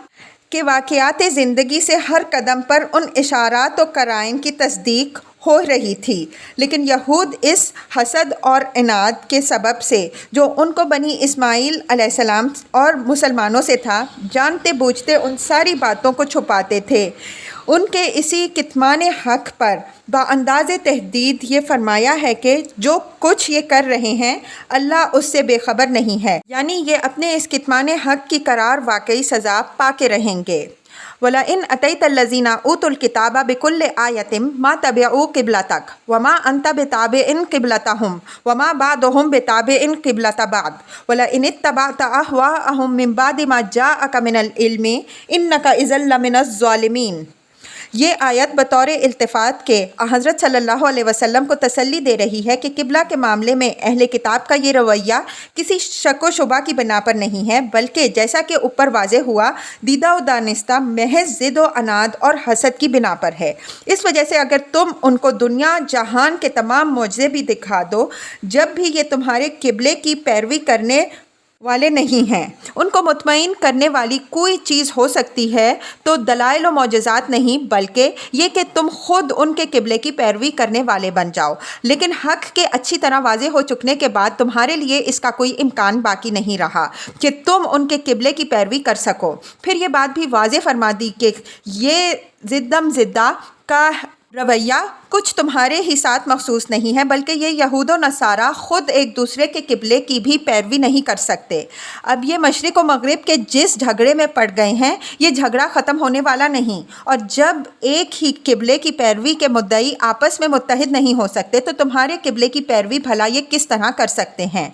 کے واقعات زندگی سے ہر قدم پر ان اشارات و قرائن کی تصدیق ہو رہی تھی، لیکن یہود اس حسد اور عناد کے سبب سے جو ان کو بنی اسماعیل علیہ السلام اور مسلمانوں سے تھا، جانتے بوجھتے ان ساری باتوں کو چھپاتے تھے۔ ان کے اسی کتمان حق پر بانداز تحدید یہ فرمایا ہے کہ جو کچھ یہ کر رہے ہیں اللہ اس سے بے خبر نہیں ہے، یعنی یہ اپنے اس کتمان حق کی قرار واقعی سزا پا کے رہیں گے۔ وَلَئِنْ أَتَيْتَ الَّذِينَ أُوتُوا الْكِتَابَ بِكُلِّ آيَةٍ مَا تَبِعُوا قِبْلَتَكَ وَمَا أَنْتَ بِتَابِعٍ قِبْلَتَهُمْ وَمَا بَعْضُهُمْ بِتَابِعٍ قِبْلَةَ بَعْضٍ وَلَئِنِ اتَّبَعْتَ أَهْوَاءَهُمْ مِنْ بَعْدِ مَا جَاءَكَ مِنَ الْعِلْمِ إِنَّكَ إِذًا لَمِنَ الظَّالِمِينَ۔ یہ آیت بطور التفات کے حضرت صلی اللہ علیہ وسلم کو تسلی دے رہی ہے کہ قبلہ کے معاملے میں اہل کتاب کا یہ رویہ کسی شک و شبہ کی بنا پر نہیں ہے، بلکہ جیسا کہ اوپر واضح ہوا دیدہ و دانستہ محض ضد و عناد اور حسد کی بنا پر ہے۔ اس وجہ سے اگر تم ان کو دنیا جہان کے تمام معجزے بھی دکھا دو، جب بھی یہ تمہارے قبلے کی پیروی کرنے والے نہیں ہیں، ان کو مطمئن کرنے والی کوئی چیز ہو سکتی ہے تو دلائل و معجزات نہیں، بلکہ یہ کہ تم خود ان کے قبلے کی پیروی کرنے والے بن جاؤ۔ لیکن حق کے اچھی طرح واضح ہو چکنے کے بعد تمہارے لیے اس کا کوئی امکان باقی نہیں رہا کہ تم ان کے قبلے کی پیروی کر سکو۔ پھر یہ بات بھی واضح فرما دی کہ یہ ضدم ضدہ کا رویہ کچھ تمہارے ہی ساتھ مخصوص نہیں ہے، بلکہ یہ یہود و نصارہ خود ایک دوسرے کے قبلے کی بھی پیروی نہیں کر سکتے۔ اب یہ مشرق و مغرب کے جس جھگڑے میں پڑ گئے ہیں، یہ جھگڑا ختم ہونے والا نہیں، اور جب ایک ہی قبلے کی پیروی کے مدعی آپس میں متحد نہیں ہو سکتے تو تمہارے قبلے کی پیروی بھلا یہ کس طرح کر سکتے ہیں۔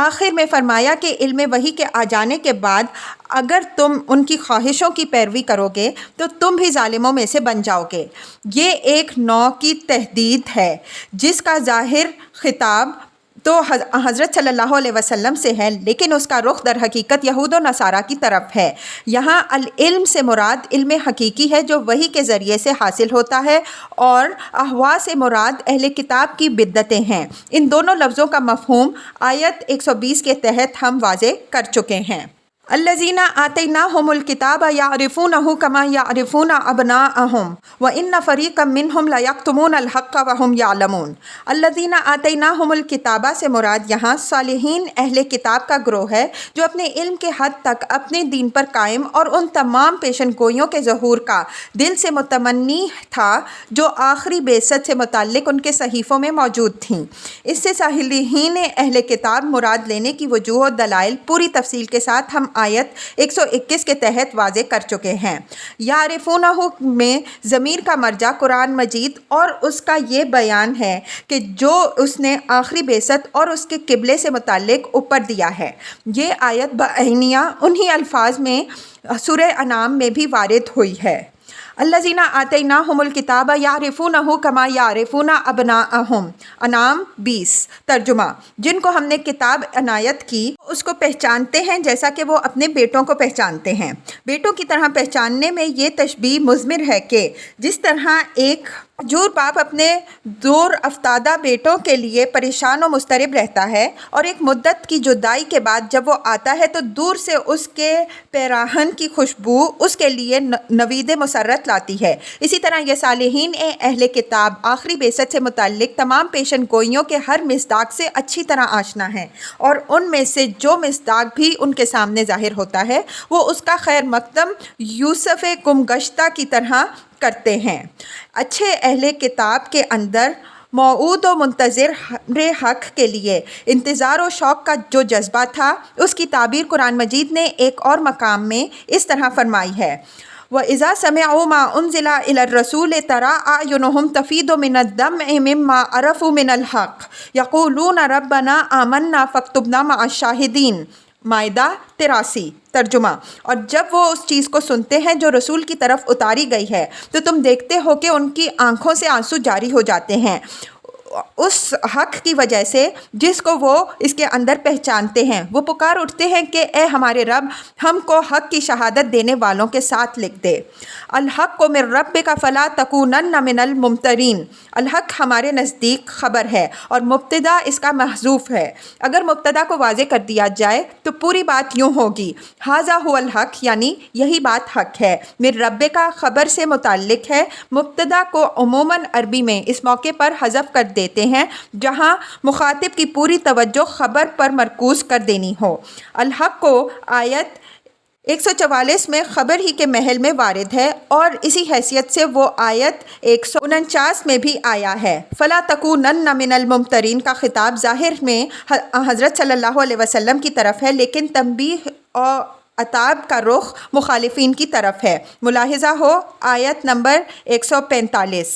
آخر میں فرمایا کہ علم وحی کے آ جانے کے بعد اگر تم ان کی خواہشوں کی پیروی کرو گے تو تم بھی ظالموں میں سے بن جاؤ گے۔ یہ ایک نوع کی تہدید ہے جس کا ظاہر خطاب تو حضرت صلی اللہ علیہ وسلم سے ہے، لیکن اس کا رخ در حقیقت یہود و نصارہ کی طرف ہے۔ یہاں العلم سے مراد علم حقیقی ہے جو وحی کے ذریعے سے حاصل ہوتا ہے، اور احوا سے مراد اہل کتاب کی بدعتیں ہیں۔ ان دونوں لفظوں کا مفہوم آیت 120 کے تحت ہم واضح کر چکے ہیں۔ الذین آتیناہم الکتاب یعرفونہ کما یعرفون ابناءہم وان فریقا منہم لیکتمون الحق وہم یعلمون۔ الذین آتیناہم الکتاب سے مراد یہاں صالحین اہل کتاب کا گروہ ہے جو اپنے علم کے حد تک اپنے دین پر قائم اور ان تمام پیشن گوئیوں کے ظہور کا دل سے متمنی تھا جو آخری بعثت سے متعلق ان کے صحیفوں میں موجود تھیں۔ اس سے صالحین اہل کتاب مراد لینے کی وجوہ و دلائل پوری تفصیل کے ساتھ ہم آیت 121 کے تحت واضح کر چکے ہیں۔ یعرفونہ میں ضمیر کا مرجع قرآن مجید اور اس کا یہ بیان ہے کہ جو اس نے آخری بعثت اور اس کے قبلے سے متعلق اوپر دیا ہے۔ یہ آیت بعینیہ انہی الفاظ میں سورہ انعام میں بھی وارد ہوئی ہے۔ الذین آتیناہم الکتاب یعرفونہ کما یعرفون ابناءہم۔ انعام 20۔ ترجمہ: جن کو ہم نے کتاب عنایت کی اس کو پہچانتے ہیں جیسا کہ وہ اپنے بیٹوں کو پہچانتے ہیں۔ بیٹوں کی طرح پہچاننے میں یہ تشبیہ مضمر ہے کہ جس طرح ایک مہجور باپ اپنے دور افتادہ بیٹوں کے لیے پریشان و مضطرب رہتا ہے، اور ایک مدت کی جدائی کے بعد جب وہ آتا ہے تو دور سے اس کے پیراہن کی خوشبو اس کے لیے نوید مسرت لاتی ہے، اسی طرح یہ صالحین اہل کتاب آخری بعثت سے متعلق تمام پیشن گوئیوں کے ہر مصداق سے اچھی طرح آشنا ہیں، اور ان میں سے جو مصداق بھی ان کے سامنے ظاہر ہوتا ہے وہ اس کا خیر مقدم یوسف گم گشتہ کی طرح کرتے ہیں۔ اچھے اہل کتاب کے اندر موعود و منتظر حق کے لیے انتظار و شوق کا جو جذبہ تھا، اس کی تعبیر قرآن مجید نے ایک اور مقام میں اس طرح فرمائی ہے: وَإِذَا سَمِعُوا مَا أُنزِلَ إِلَى الرَّسُولِ تَرَىٰ أَعْيُنُهُمْ تَفِيضُ مِنَ الدَّمْعِ مِمَّا عَرَفُوا مِنَ الْحَقِّ يَقُولُونَ رَبَّنَا آمَنَّا فَاكْتُبْنَا مَعَ الشَّاهِدِينَ۔ مائدہ 83۔ ترجمہ: اور جب وہ اس چیز کو سنتے ہیں جو رسول کی طرف اتاری گئی ہے تو تم دیکھتے ہو کہ ان کی آنکھوں سے آنسو جاری ہو جاتے ہیں اس حق کی وجہ سے جس کو وہ اس کے اندر پہچانتے ہیں۔ وہ پکار اٹھتے ہیں کہ اے ہمارے رب، ہم کو حق کی شہادت دینے والوں کے ساتھ لکھ دے۔ الحق من ربک فلا تکونن من الممترین۔ الحق ہمارے نزدیک خبر ہے اور مبتدا اس کا محذوف ہے۔ اگر مبتدا کو واضح کر دیا جائے تو پوری بات یوں ہوگی: ھذا ھو الحق، یعنی یہی بات حق ہے۔ من ربک خبر سے متعلق ہے۔ مبتدا کو عموماً عربی میں اس موقع پر حذف کر دیتے ہیں جہاں مخاطب کی پوری توجہ خبر پر مرکوز کر دینی ہو۔ الحق کو آیت 144 میں خبر ہی کے محل میں وارد ہے اور اسی حیثیت سے وہ آیت 149 میں بھی آیا ہے۔ فلا تکونن من الممترین کا خطاب ظاہر میں حضرت صلی اللہ علیہ وسلم کی طرف ہے، لیکن تنبیہ اور عتاب کا رخ مخالفین کی طرف ہے۔ ملاحظہ ہو آیت نمبر 145۔